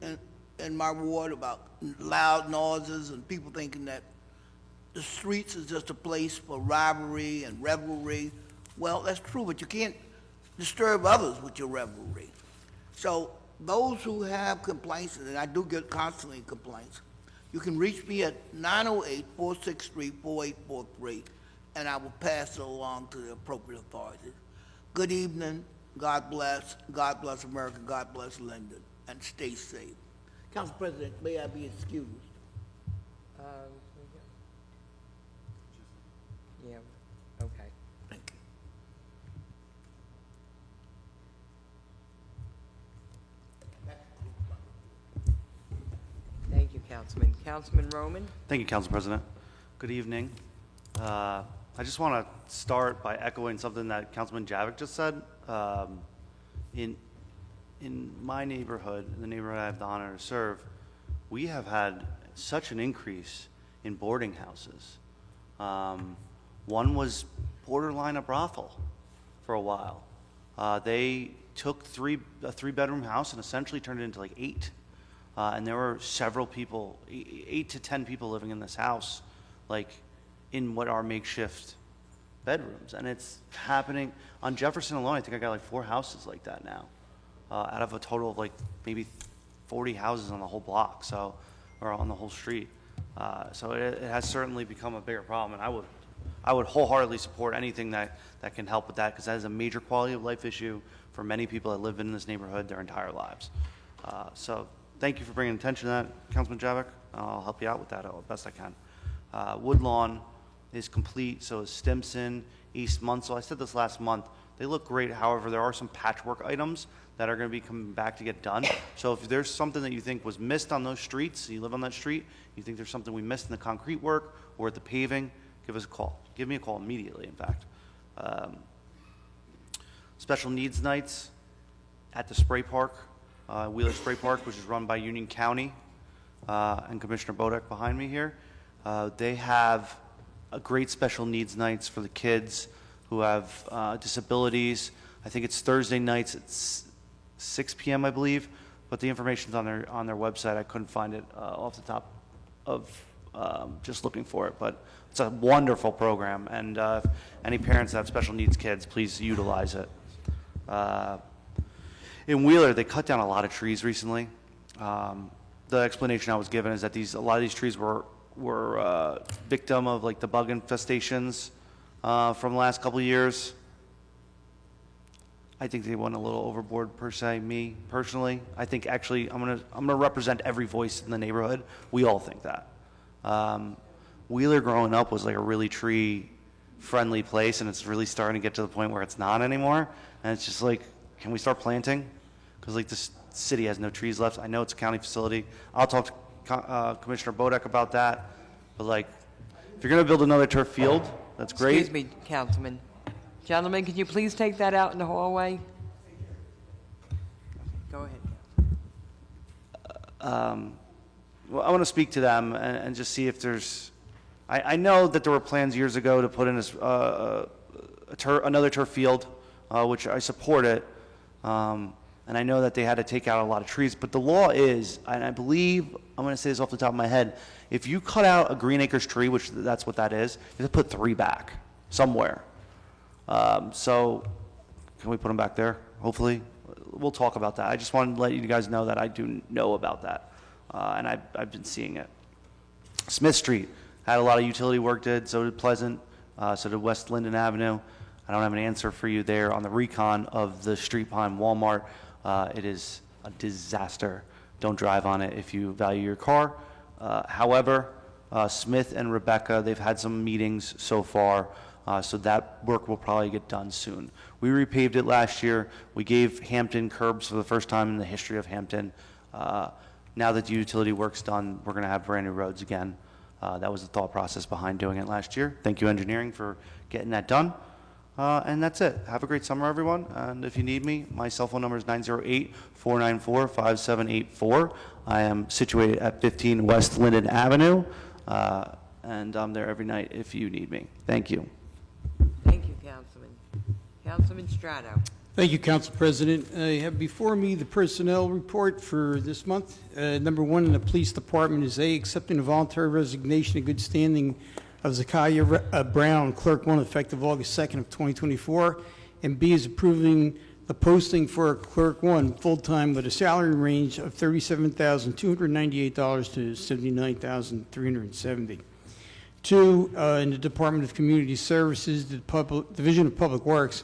in my ward about loud noises and people thinking that the streets is just a place for rivalry and revelry. Well, that's true, but you can't disturb others with your revelry. So those who have complaints, and I do get constantly complaints, you can reach me at 908-463-4843, and I will pass it along to the appropriate authorities. Good evening. God bless America, God bless Linden, and stay safe. Council President, may I be excused? Yeah, okay. Thank you. Thank you, Councilman. Councilman Roman? Thank you, Council President. Good evening. I just want to start by echoing something that Councilman Javik just said. In my neighborhood, in the neighborhood I have the honor to serve, we have had such an increase in boarding houses. One was borderline a brothel for a while. They took a three-bedroom house and essentially turned it into like 8. And there were several people, 8 to 10 people living in this house, like in what are makeshift bedrooms. And it's happening on Jefferson alone. I think I got like 4 houses like that now, out of a total of like maybe 40 houses on the whole block, or on the whole street. So it has certainly become a bigger problem, and I would I would wholeheartedly support anything that can help with that, because that is a major quality of life issue for many people that live in this neighborhood their entire lives. So thank you for bringing attention to that, Councilman Javik. I'll help you out with that as best I can. Woodlawn is complete, so is Stimson, East Munsell. I said this last month. They look great. However, there are some patchwork items that are going to be coming back to get done. So if there's something that you think was missed on those streets, you live on that street, you think there's something we missed in the concrete work or at the paving, give us a call. Give me a call immediately, in fact. Special needs nights at the spray park, Wheeler Spray Park, which is run by Union County, and Commissioner Bodek behind me here. They have a great special needs nights for the kids who have disabilities. I think it's Thursday nights at 6 p.m., I believe, but the information's on their website. I couldn't find it off the top of just looking for it, but it's a wonderful program, and if any parents that have special needs kids, please utilize it. In Wheeler, they cut down a lot of trees recently. The explanation I was given is that a lot of these trees were victim of like the bug infestations from the last couple of years. I think they went a little overboard per se. Me personally, I think actually I'm gonna represent every voice in the neighborhood. We all think that. Wheeler growing up was like a really tree-friendly place, and it's really starting to get to the point where it's not anymore. And it's just like, can we start planting? Because like this city has no trees left. I know it's a county facility. I'll talk to Commissioner Bodek about that. But like, if you're gonna build another turf field, that's great. Excuse me, Councilman. Gentlemen, could you please take that out in the hallway? Go ahead. Well, I want to speak to them and just see if there's. I know that there were plans years ago to put in another turf field, which I support it, and I know that they had to take out a lot of trees. But the law is, and I believe I'm going to say this off the top of my head, if you cut out a Green Acres tree, which that's what that is, you have to put 3 back somewhere. So can we put them back there? Hopefully, we'll talk about that. I just wanted to let you guys know that I do know about that. And I've been seeing it. Smith Street had a lot of utility work did, so did Pleasant, so did West Linden Avenue. I don't have an answer for you there on the recon of the street behind Walmart. It is a disaster. Don't drive on it if you value your car. However, Smith and Rebecca, they've had some meetings so far, so that work will probably get done soon. We repaved it last year. We gave Hampton curbs for the first time in the history of Hampton. Now that the utility work's done, we're going to have brand new roads again. That was the thought process behind doing it last year. Thank you, engineering, for getting that done. And that's it. Have a great summer, everyone. And if you need me, my cell phone number is 908-494-5784. I am situated at 15 West Linden Avenue, and I'm there every night if you need me. Thank you. Thank you, Councilman. Councilman Strato. Thank you, Council President. I have before me the personnel report for this month. Number 1 in the Police Department is A, accepting the voluntary resignation in good standing of Zakiah Brown, Clerk 1, effective August 2nd of 2024, and B is approving the posting for Clerk 1 full-time with a salary range of $37,298 to $79,370. 2, in the Department of Community Services, the Division of Public Works,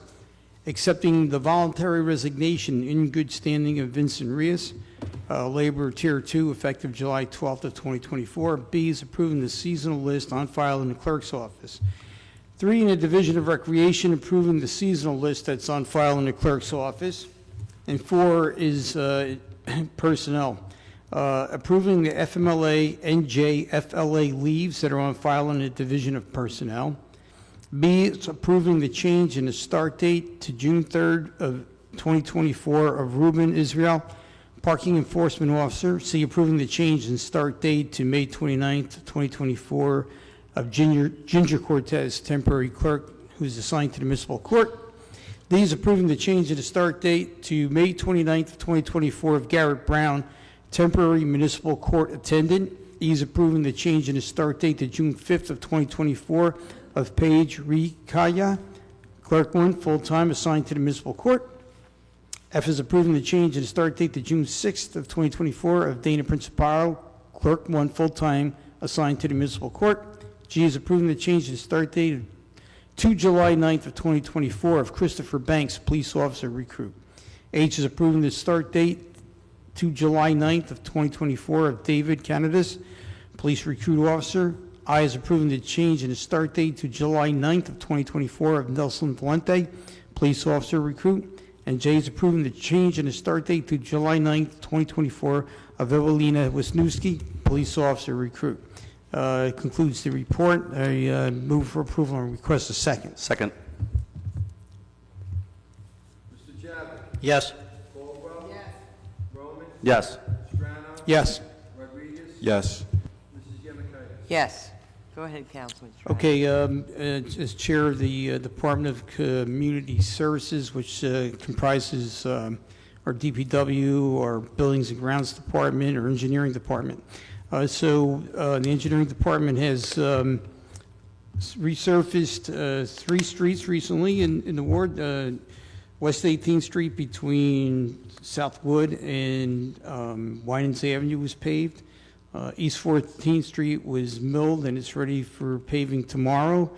accepting the voluntary resignation in good standing of Vincent Rios, Labor Tier 2, effective July 12th of 2024. B is approving the seasonal list on file in the clerk's office. 3, in the Division of Recreation, approving the seasonal list that's on file in the clerk's office. And 4 is personnel, approving the FMLA, NJFLA leaves that are on file in the Division of Personnel. B is approving the change in the start date to June 3rd of 2024 of Ruben Israel, Parking Enforcement Officer. C, approving the change in start date to May 29th, 2024 of Ginger Cortez, temporary clerk, who's assigned to the municipal court. D is approving the change in the start date to May 29th of 2024 of Garrett Brown, temporary municipal court attendant. E is approving the change in the start date to June 5th of 2024 of Paige Rikaya, Clerk 1, full-time, assigned to the municipal court. F is approving the change in the start date to June 6th of 2024 of Dana Principaro, Clerk 1, full-time, assigned to the municipal court. G is approving the change in start date to July 9th of 2024 of Christopher Banks, police officer recruit. H is approving the start date to July 9th of 2024 of David Canadis, police recruit officer. I is approving the change in the start date to July 9th of 2024 of Nelson Valente, police officer recruit. And J is approving the change in the start date to July 9th, 2024 of Evelina Wisniewski, police officer recruit. Concludes the report. I move for approval and request a second. Second. Mr. Javits. Yes. Caldwell. Yes. Roman. Yes. Strano. Yes. Rodriguez. Yes. Mrs. Yemakaya. Yes. Go ahead, Councilman Strang. Okay, as chair of the Department of Community Services, which comprises our DPW, our Buildings and Grounds Department, or Engineering Department. The Engineering Department has resurfaced 3 streets recently in the ward. West 18th Street between Southwood and Winans Avenue was paved. East 14th Street was milled and it's ready for paving tomorrow.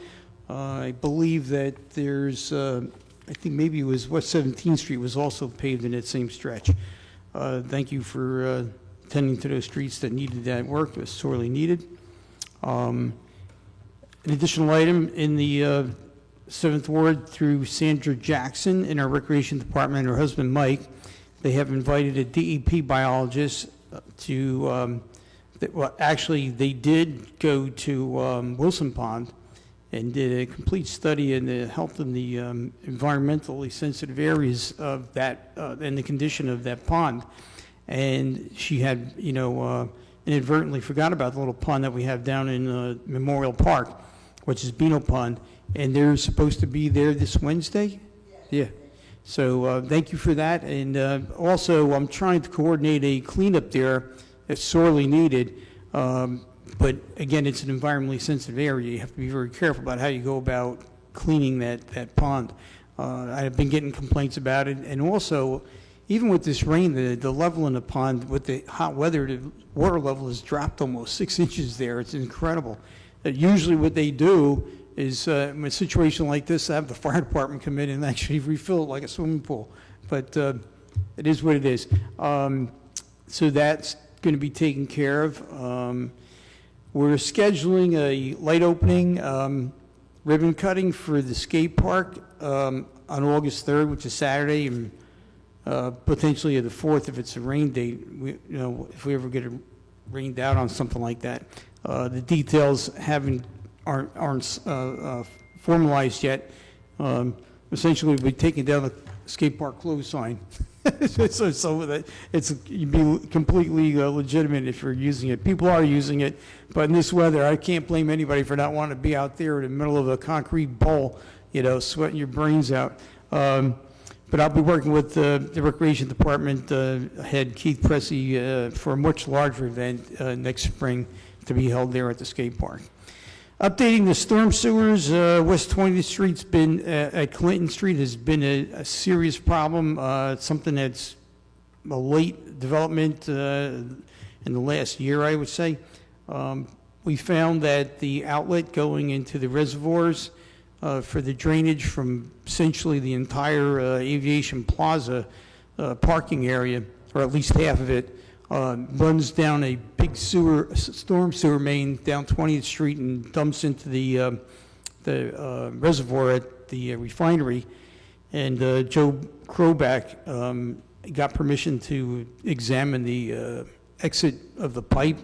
I believe that there's, I think maybe it was West 17th Street was also paved in that same stretch. Thank you for tending to those streets that needed that work. It was sorely needed. An additional item in the 7th Ward through Sandra Jackson in our Recreation Department and her husband Mike, they have invited a DEP biologist to well, actually, they did go to Wilson Pond and did a complete study in the health and the environmentally sensitive areas of that and the condition of that pond. And she had, inadvertently forgot about the little pond that we have down in Memorial Park, which is Beano Pond, and they're supposed to be there this Wednesday? Yeah. So thank you for that. And also, I'm trying to coordinate a cleanup there. It's sorely needed, but again, it's an environmentally sensitive area. You have to be very careful about how you go about cleaning that pond. I've been getting complaints about it, and also, even with this rain, the level in the pond, with the hot weather, the water level has dropped almost 6 inches there. It's incredible. Usually what they do is, in a situation like this, have the fire department come in and actually refill it like a swimming pool. But it is what it is. So that's going to be taken care of. We're scheduling a light opening ribbon cutting for the skate park on August 3rd, which is Saturday, and potentially the 4th if it's a rain date. If we ever get it rained out on something like that. The details aren't formalized yet. Essentially, we're taking down the skate park closed sign. so that you'd be completely legitimate if you're using it. People are using it, but in this weather, I can't blame anybody for not wanting to be out there in the middle of a concrete bowl, sweating your brains out. But I'll be working with the Recreation Department head, Keith Pressey, for a much larger event next spring to be held there at the skate park. Updating the storm sewers, West 20th Street's been, at Clinton Street has been a serious problem. It's something that's a late development in the last year, I would say. We found that the outlet going into the reservoirs for the drainage from essentially the entire Aviation Plaza parking area, or at least half of it, runs down a big storm sewer main down 20th Street and dumps into the reservoir at the refinery. And Joe Kroback got permission to examine the exit of the pipe,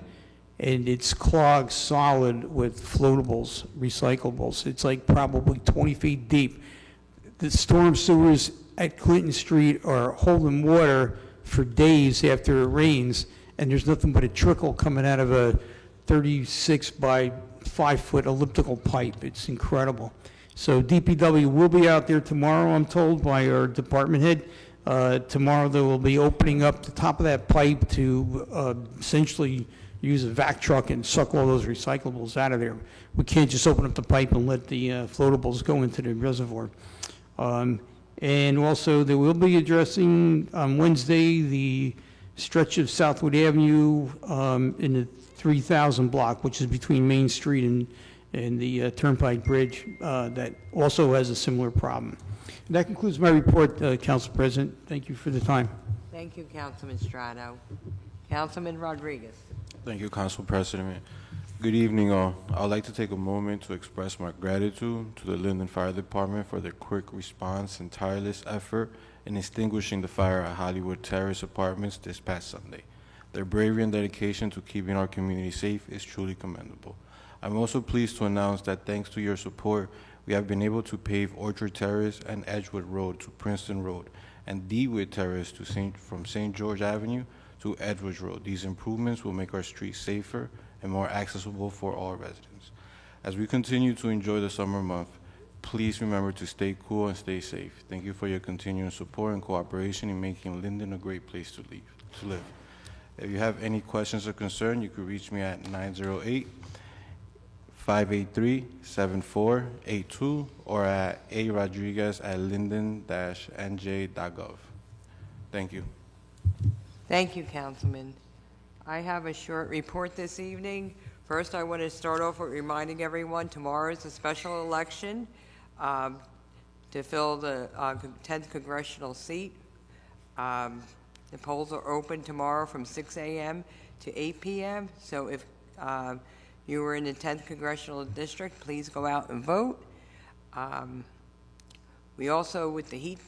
and it's clogged solid with floatables, recyclables. It's like probably 20 feet deep. The storm sewers at Clinton Street are holding water for days after it rains, and there's nothing but a trickle coming out of a 36 by 5 foot elliptical pipe. It's incredible. So DPW will be out there tomorrow, I'm told, by our department head. Tomorrow they will be opening up the top of that pipe to essentially use a vac truck and suck all those recyclables out of there. We can't just open up the pipe and let the floatables go into the reservoir. And also, they will be addressing on Wednesday the stretch of Southwood Avenue in the 3000 block, which is between Main Street and the Turnpike Bridge that also has a similar problem. And that concludes my report, Council President. Thank you for the time. Thank you, Councilman Strato. Councilman Rodriguez. Thank you, Council President. Good evening, all. I would like to take a moment to express my gratitude to the Linden Fire Department for their quick response and tireless effort in extinguishing the fire at Hollywood Terrace Apartments this past Sunday. Their bravery and dedication to keeping our community safe is truly commendable. I'm also pleased to announce that thanks to your support, we have been able to pave Orchard Terrace and Edgewood Road to Princeton Road and DeWitt Terrace to from St. George Avenue to Edgewood Road. These improvements will make our streets safer and more accessible for all residents. As we continue to enjoy the summer month, please remember to stay cool and stay safe. Thank you for your continuing support and cooperation in making Linden a great place to live. If you have any questions or concern, you can reach me at 908-583-7482 or at arodriguez@linden-nj.gov. Thank you. Thank you, Councilman. I have a short report this evening. First, I want to start off with reminding everyone tomorrow is a special election to fill the 10th congressional seat. The polls are open tomorrow from 6 a.m. to 8 p.m. So if you were in the 10th congressional district, please go out and vote. We also, with the heat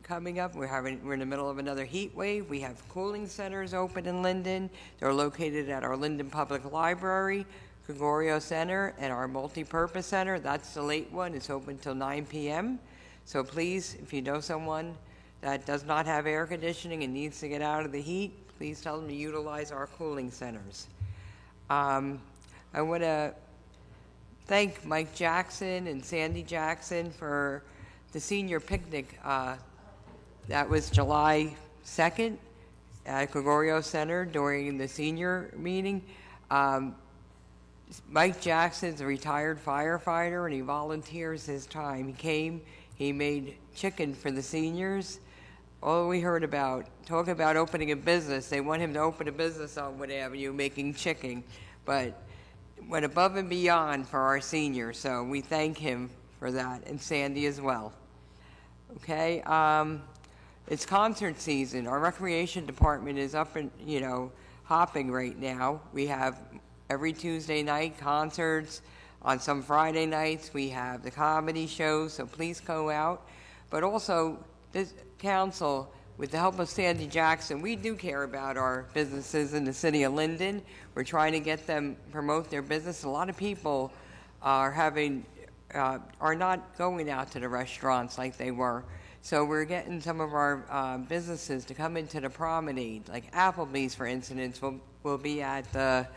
coming up, we're in the middle of another heat wave. We have cooling centers open in Linden. They're located at our Linden Public Library, Gregorio Center, and our multi-purpose center. That's the late one. It's open till 9 p.m. So please, if you know someone that does not have air conditioning and needs to get out of the heat, please tell them to utilize our cooling centers. I want to thank Mike Jackson and Sandy Jackson for the senior picnic. That was July 2nd at Gregorio Center during the senior meeting. Mike Jackson's a retired firefighter, and he volunteers his time. He came, he made chicken for the seniors. All we heard about, talk about opening a business. They want him to open a business on Wood Avenue making chicken, but went above and beyond for our seniors, so we thank him for that, and Sandy as well. Okay, it's concert season. Our recreation department is up and, hopping right now. We have every Tuesday night concerts. On some Friday nights, we have the comedy shows, so please go out. But also, this council, with the help of Sandy Jackson, we do care about our businesses in the city of Linden. We're trying to get them promote their business. A lot of people are not going out to the restaurants like they were. So we're getting some of our businesses to come into the promenade, like Applebee's, for instance, will be at the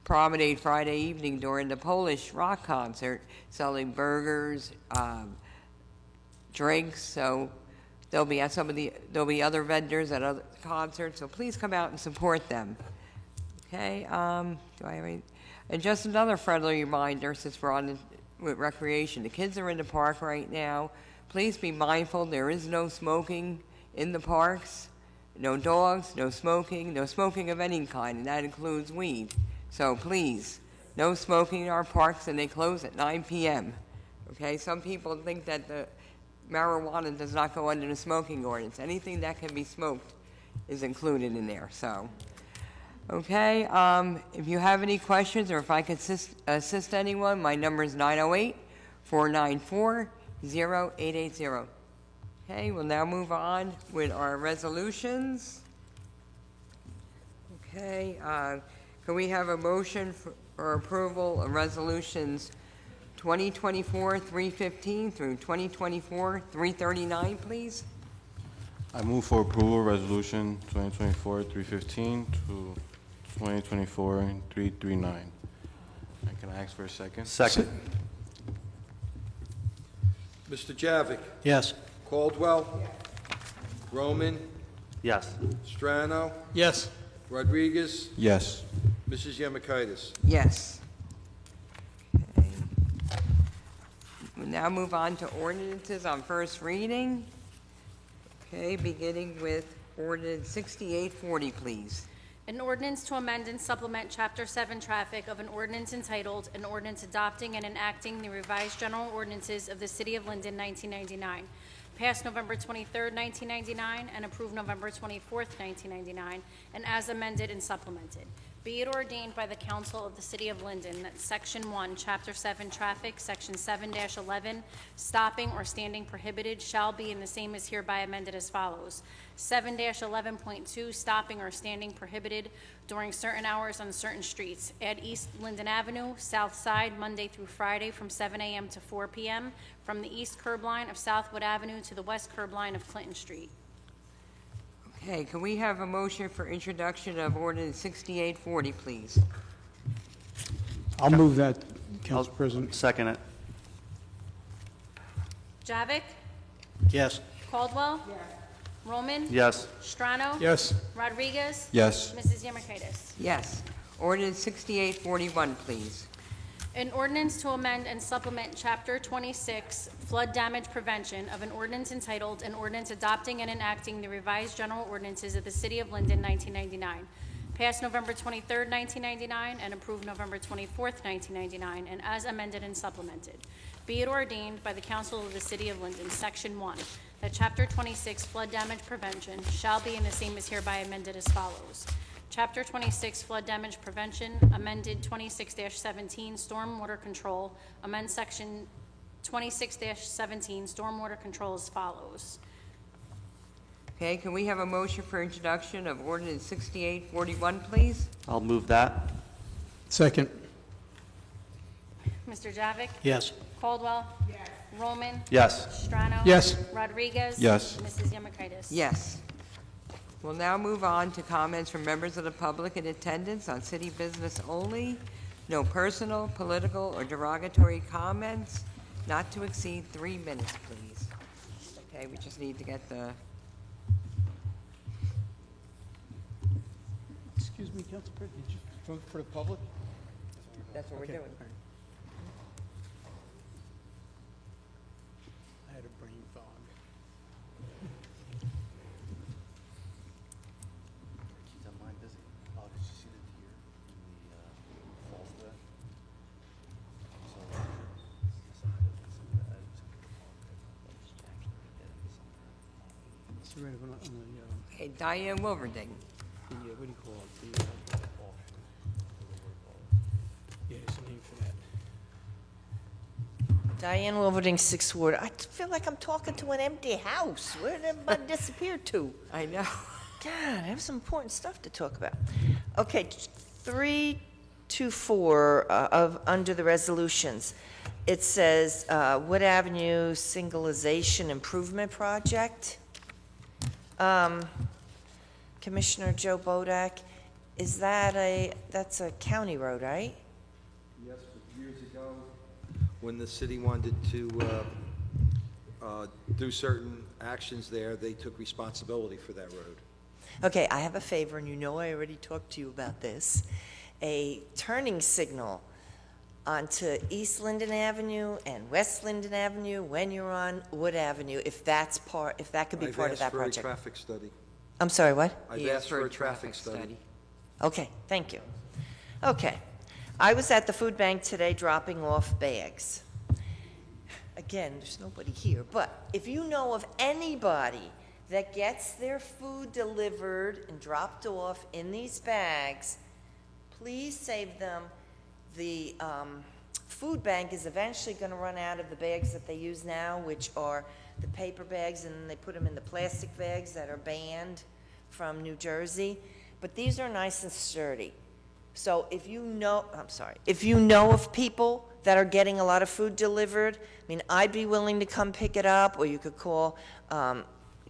promenade Friday evening during the Polish rock concert, selling burgers, drinks. So there'll be other vendors at other concerts. So please come out and support them. Okay. And just another friendly reminder, since we're on with recreation, the kids are in the park right now. Please be mindful, there is no smoking in the parks, no dogs, no smoking of any kind, and that includes weed. So please, no smoking in our parks, and they close at 9 p.m. Okay, some people think that the marijuana does not go under the smoking ordinance. Anything that can be smoked is included in there, so. Okay, if you have any questions or if I could assist anyone, my number is 908-494-0880. Okay, we'll now move on with our resolutions. Okay, can we have a motion for approval of resolutions 2024-315 through 2024-339, please? I move for approval resolution 2024-315 to 2024-339. Can I ask for a second? Second. Mr. Javik? Yes. Caldwell? Roman? Yes. Strano? Yes. Rodriguez? Yes. Mrs. Yemakaitis? Yes. Okay. We'll now move on to ordinances on first reading. Okay, beginning with ordinance 6840, please. An ordinance to amend and supplement Chapter 7 Traffic of an ordinance entitled, An Ordinance Adopting and Enacting the Revised General Ordinances of the City of Linden, 1999, passed November 23, 1999, and approved November 24, 1999, and as amended and supplemented. Be it ordained by the Council of the City of Linden that Section 1, Chapter 7 Traffic, Section 7-11, stopping or standing prohibited shall be and the same is hereby amended as follows. 7-11.2, stopping or standing prohibited during certain hours on certain streets. Add East Linden Avenue, South Side, Monday through Friday from 7 a.m. to 4 p.m., from the east curb line of Southwood Avenue to the west curb line of Clinton Street. Okay, can we have a motion for introduction of ordinance 6840, please? I'll move that, Council President. Second it. Javik? Yes. Caldwell? Roman? Yes. Strano? Yes. Rodriguez? Yes. Mrs. Yemerkaitis? Yes. Ordinance 6841, please. An ordinance to amend and supplement Chapter 26, Flood Damage Prevention of an ordinance entitled, An Ordinance Adopting and Enacting the Revised General Ordinances of the City of Linden, 1999, passed November 23, 1999, and approved November 24, 1999, and as amended and supplemented. Be it ordained by the Council of the City of Linden, Section 1, that Chapter 26, Flood Damage Prevention, shall be and the same is hereby amended as follows. Chapter 26, Flood Damage Prevention, amended 26-17, Stormwater Control, amend Section 26-17, Stormwater Control as follows. Okay, can we have a motion for introduction of ordinance 6841, please? I'll move that. Second. Mr. Javik? Yes. Caldwell? Yes. Roman? Yes. Strano? Yes. Rodriguez? Yes. Mrs. Yemerkaitis? Yes. We'll now move on to comments from members of the public in attendance on city business only. No personal, political, or derogatory comments. Not to exceed 3 minutes, please. Okay, we just need to get the... Excuse me, Council President, did you vote for the public? That's what we're doing. I had a brain fog. Keep that mind busy. Oh, did you see the deer in the falls there? It's right on the, Okay, Diane Wilverding. what do you call it? Yeah, there's a name for that. Diane Wilverding, 6th Ward. I feel like I'm talking to an empty house. Where did everybody disappear to? I know. God, I have some important stuff to talk about. Okay, 324 under the resolutions. It says Wood Avenue Singleization Improvement Project. Commissioner Joe Bodak, is that that's a county road, right? Yes, but years ago, when the city wanted to do certain actions there, they took responsibility for that road. Okay, I have a favor, and you know I already talked to you about this. A turning signal onto East Linden Avenue and West Linden Avenue when you're on Wood Avenue, if that could be part of that I've asked for a project. traffic study. I'm sorry, what? I've He asked for a traffic study. Okay, thank you. Okay, I was at the food bank today dropping off bags. Again, there's nobody here, but if you know of anybody that gets their food delivered and dropped off in these bags, please save them. The food bank is eventually going to run out of the bags that they use now, which are the paper bags, and then they put them in the plastic bags that are banned from New Jersey. But these are nice and sturdy. So if you know, if you know of people that are getting a lot of food delivered, I mean, I'd be willing to come pick it up, or you could call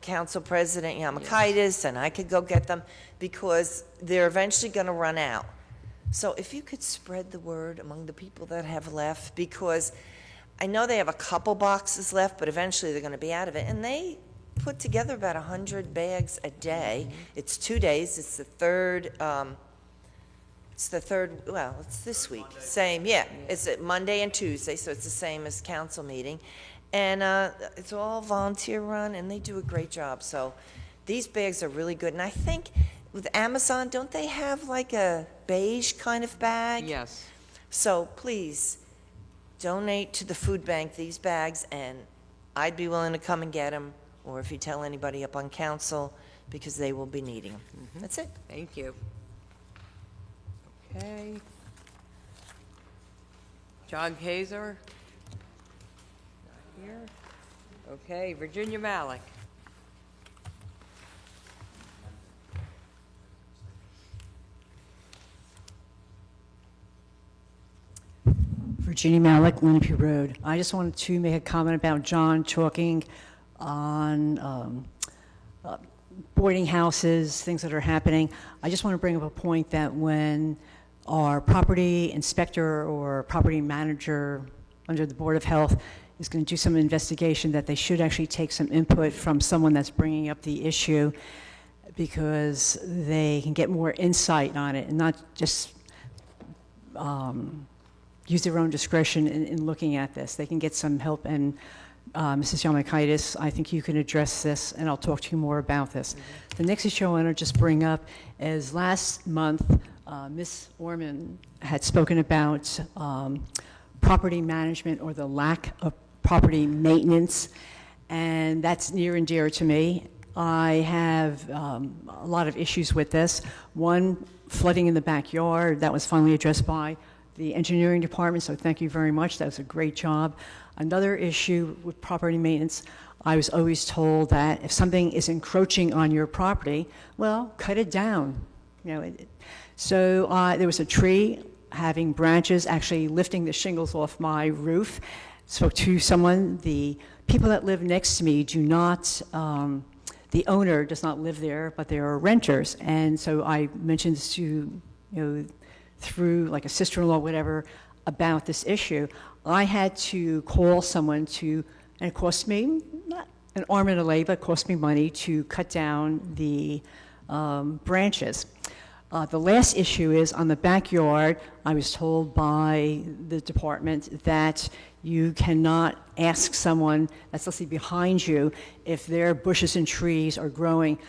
Council President Yemerkaitis, and I could go get them, because they're eventually going to run out. So if you could spread the word among the people that have left, because I know they have a couple boxes left, but eventually they're going to be out of it. And they put together about 100 bags a day. It's 2 days. It's the third, well, it's this week. Same, yeah. It's Monday and Tuesday, so it's the same as council meeting. And it's all volunteer run, and they do a great job. So these bags are really good. And I think with Amazon, don't they have like a beige kind of bag? Yes. So please, donate to the food bank these bags, and I'd be willing to come and get them, or if you tell anybody up on council, because they will be needing them. That's it. Thank you. Okay. John Kaiser? Not here. Okay, Virginia Malik. Virginia Malik, Lenape Road. I just wanted to make a comment about John talking on boarding houses, things that are happening. I just want to bring up a point that when our property inspector or property manager under the Board of Health is going to do some investigation, that they should actually take some input from someone that's bringing up the issue, because they can get more insight on it and not just use their own discretion in looking at this. They can get some help, and Mrs. Yamakaitis, I think you can address this, and I'll talk to you more about this. The next issue I want to just bring up is last month, Ms. Orman had spoken about property management or the lack of property maintenance, and that's near and dear to me. I have a lot of issues with this. One, flooding in the backyard, that was finally addressed by the engineering department, so thank you very much. That was a great job. Another issue with property maintenance, I was always told that if something is encroaching on your property, well, cut it down. You know, so there was a tree having branches actually lifting the shingles off my roof. Spoke to someone. The people that live next to me do not, the owner does not live there, but they are renters. And so I mentioned this to, through like a sister-in-law, whatever, about this issue. I had to call someone to, and it cost me not an arm and a leg, but it cost me money to cut down the branches. The last issue is on the backyard. I was told by the department that you cannot ask someone that's, let's say, behind you, if their bushes and trees are growing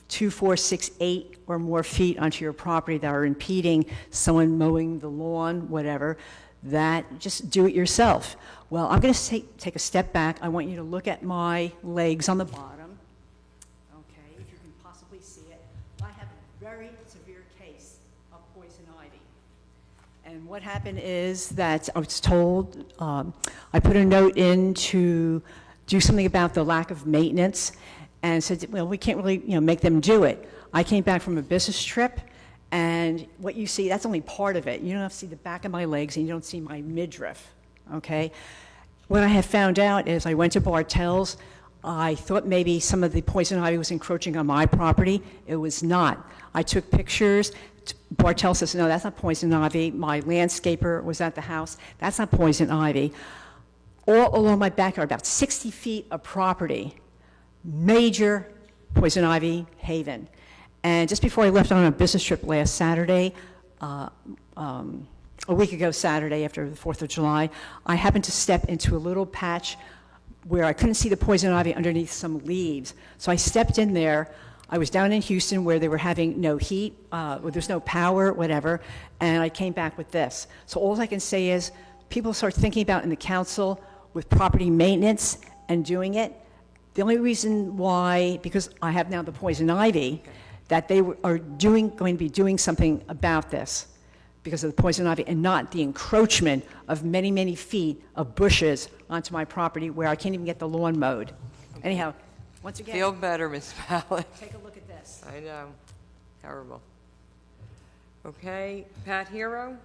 2, 4, 6, 8 or more feet onto your property that are impeding someone mowing the lawn, whatever, that just do it yourself. Well, I'm going to take a step back. I want you to look at my legs on the bottom. Okay, if you can possibly see it. I have a very severe case of poison ivy. And what happened is that I was told, I put a note in to do something about the lack of maintenance, and said, well, we can't really, make them do it. I came back from a business trip, and what you see, that's only part of it. You don't have to see the back of my legs, and you don't see my midriff, okay? What I have found out is I went to Bartell's. I thought maybe some of the poison ivy was encroaching on my property. It was not. I took pictures. Bartell says, no, that's not poison ivy. My landscaper was at the house. That's not poison ivy. All along my backyard, about 60 feet of property, major poison ivy haven. And just before I left on a business trip last Saturday, a week ago Saturday after the 4th of July, I happened to step into a little patch where I couldn't see the poison ivy underneath some leaves. So I stepped in there. I was down in Houston where they were having no heat, where there's no power, whatever, and I came back with this. So all I can say is people start thinking about in the council with property maintenance and doing it. The only reason why, because I have now the poison ivy, that they are going to be doing something about this because of the poison ivy and not the encroachment of many, many feet of bushes onto my property where I can't even get the lawn mowed. Anyhow, once again, Feel better, Ms. Malik. take a look at this. I know. Terrible. Okay, Pat Hero?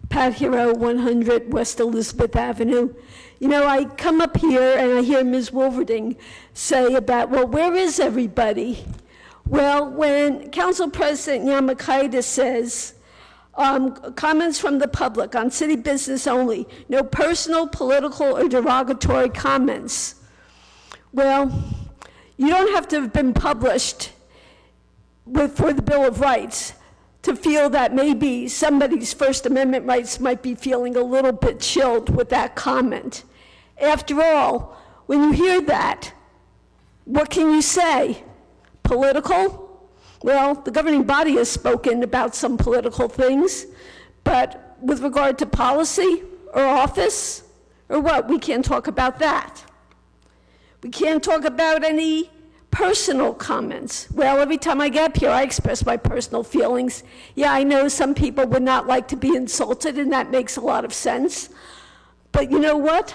Pat Hero, 100 West Elizabeth Avenue. I come up here and I hear Ms. Wolverding say about, well, where is everybody? Well, when Council President Yamakaitis says, comments from the public on city business only, no personal, political, or derogatory comments. Well, you don't have to have been published for the Bill of Rights to feel that maybe somebody's First Amendment rights might be feeling a little bit chilled with that comment. After all, when you hear that, what can you say? Political? Well, the governing body has spoken about some political things, but with regard to policy or office or what, we can't talk about that. We can't talk about any personal comments. Well, every time I get up here, I express my personal feelings. Yeah, I know some people would not like to be insulted, and that makes a lot of sense. But you know what?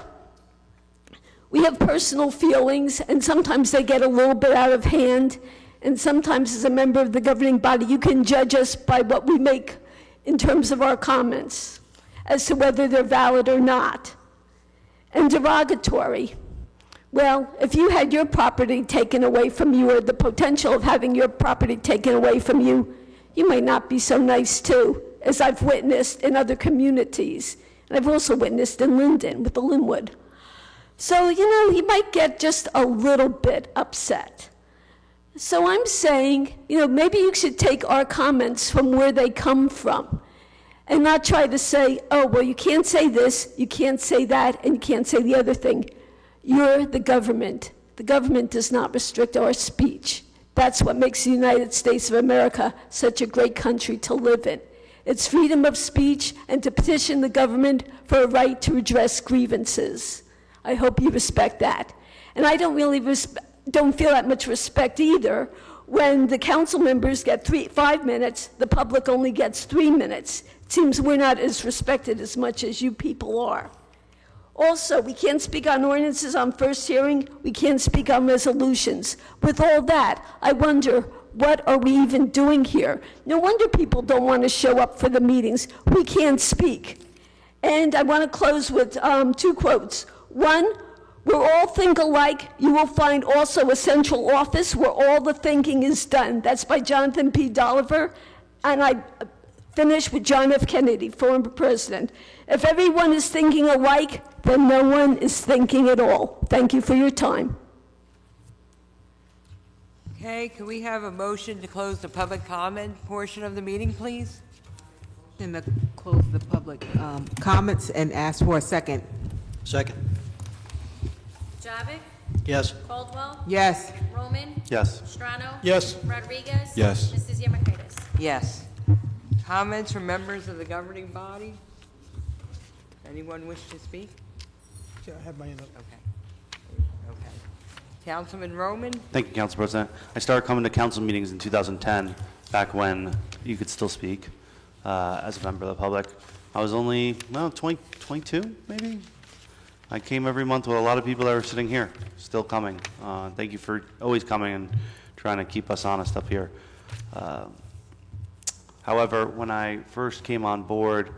We have personal feelings, and sometimes they get a little bit out of hand. And sometimes, as a member of the governing body, you can judge us by what we make in terms of our comments, as to whether they're valid or not. And derogatory. Well, if you had your property taken away from you, or the potential of having your property taken away from you, you might not be so nice too, as I've witnessed in other communities. And I've also witnessed in Linden with the Linwood. So, you might get just a little bit upset. So I'm saying, maybe you should take our comments from where they come from and not try to say, oh, well, you can't say this, you can't say that, and you can't say the other thing. You're the government. The government does not restrict our speech. That's what makes the United States of America such a great country to live in. It's freedom of speech and to petition the government for a right to redress grievances. I hope you respect that. And I don't really don't feel that much respect either when the council members get 5 minutes, the public only gets 3 minutes. It seems we're not as respected as much as you people are. Also, we can't speak on ordinances on first hearing. We can't speak on resolutions. With all that, I wonder, what are we even doing here? No wonder people don't want to show up for the meetings. We can't speak. And I want to close with 2 quotes. One, where all think alike, you will find also a central office where all the thinking is done. That's by Jonathan P. Dolliver. And I finish with John F. Kennedy, former president. If everyone is thinking alike, then no one is thinking at all. Thank you for your time. Okay, can we have a motion to close the public comment portion of the meeting, please? And to close the public comments and ask for a second. Second. Javik? Yes. Caldwell? Yes. Roman? Yes. Strano? Yes. Rodriguez? Yes. Mrs. Yemakaitis? Yes. Comments from members of the governing body? Anyone wish to speak? Yeah, I have my hand up. Okay. Councilman Roman? Thank you, Council President. I started coming to council meetings in 2010, back when you could still speak as a member of the public. I was only, 22 maybe? I came every month with a lot of people that were sitting here, still coming. Thank you for always coming and trying to keep us honest up here. However, when I first came on board,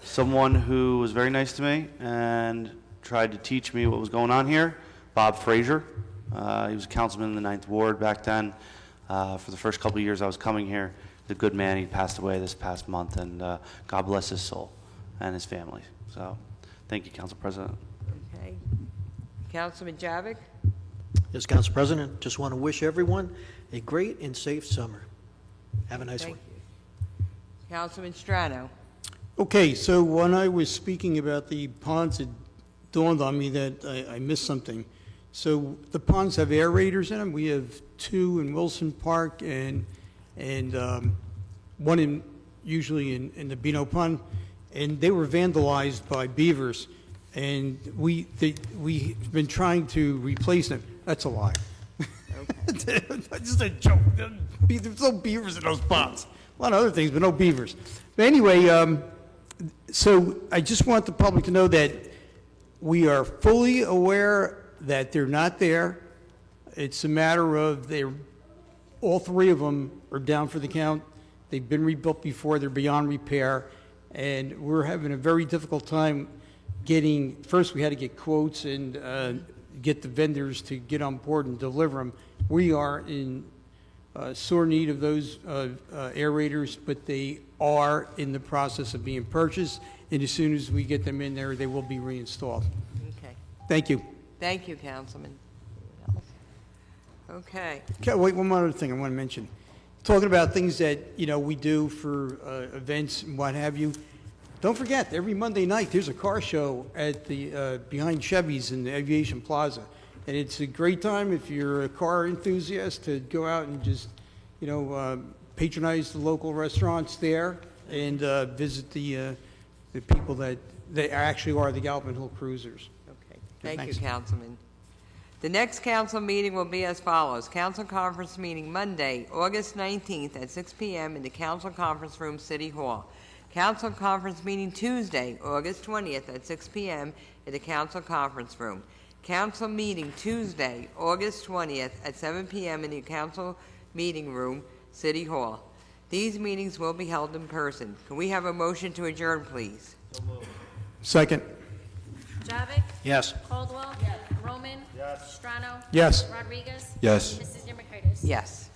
someone who was very nice to me and tried to teach me what was going on here, Bob Frazier. He was a councilman in the 9th Ward back then. For the first couple of years I was coming here, he's a good man. He passed away this past month, and God bless his soul and his family. So, thank you, Council President. Okay. Councilman Javik? Yes, Council President, just want to wish everyone a great and safe summer. Have a nice one. Thank you. Councilman Strano? Okay, so when I was speaking about the ponds, it dawned on me that I missed something. So the ponds have aerators in them. We have 2 in Wilson Park and one usually in the Beano Pond, and they were vandalized by beavers, and we've been trying to replace them. That's a lie. Okay. Just a joke. There's no beavers in those ponds. A lot of other things, but no beavers. But anyway, so I just want the public to know that we are fully aware that they're not there. It's a matter of all 3 of them are down for the count. They've been rebuilt before. They're beyond repair. And we're having a very difficult time first we had to get quotes and get the vendors to get on board and deliver them. We are in sore need of those aerators, but they are in the process of being purchased, and as soon as we get them in there, they will be reinstalled. Okay. Thank you. Thank you, Councilman. Okay. Okay, wait, one more other thing I want to mention. talking about things that, we do for events and what have you. Don't forget, every Monday night, there's a car show at the, behind Chevy's in the Aviation Plaza. And it's a great time if you're a car enthusiast to go out and just, patronize the local restaurants there and visit the people that they actually are the Galvin Hill Cruisers. Okay, thank you, Thanks. Councilman. The next council meeting will be as follows. Council conference meeting Monday, August 19th at 6 p.m. in the Council Conference Room, City Hall. Council conference meeting Tuesday, August 20th at 6 p.m. in the Council Conference Room. Council meeting Tuesday, August 20th at 7 p.m. in the Council Meeting Room, City Hall. These meetings will be held in person. Can we have a motion to adjourn, please? Second. Javik? Yes. Caldwell? Roman? Yes. Strano? Yes. Rodriguez? Yes. Mrs. Yurmakaitis? Yes.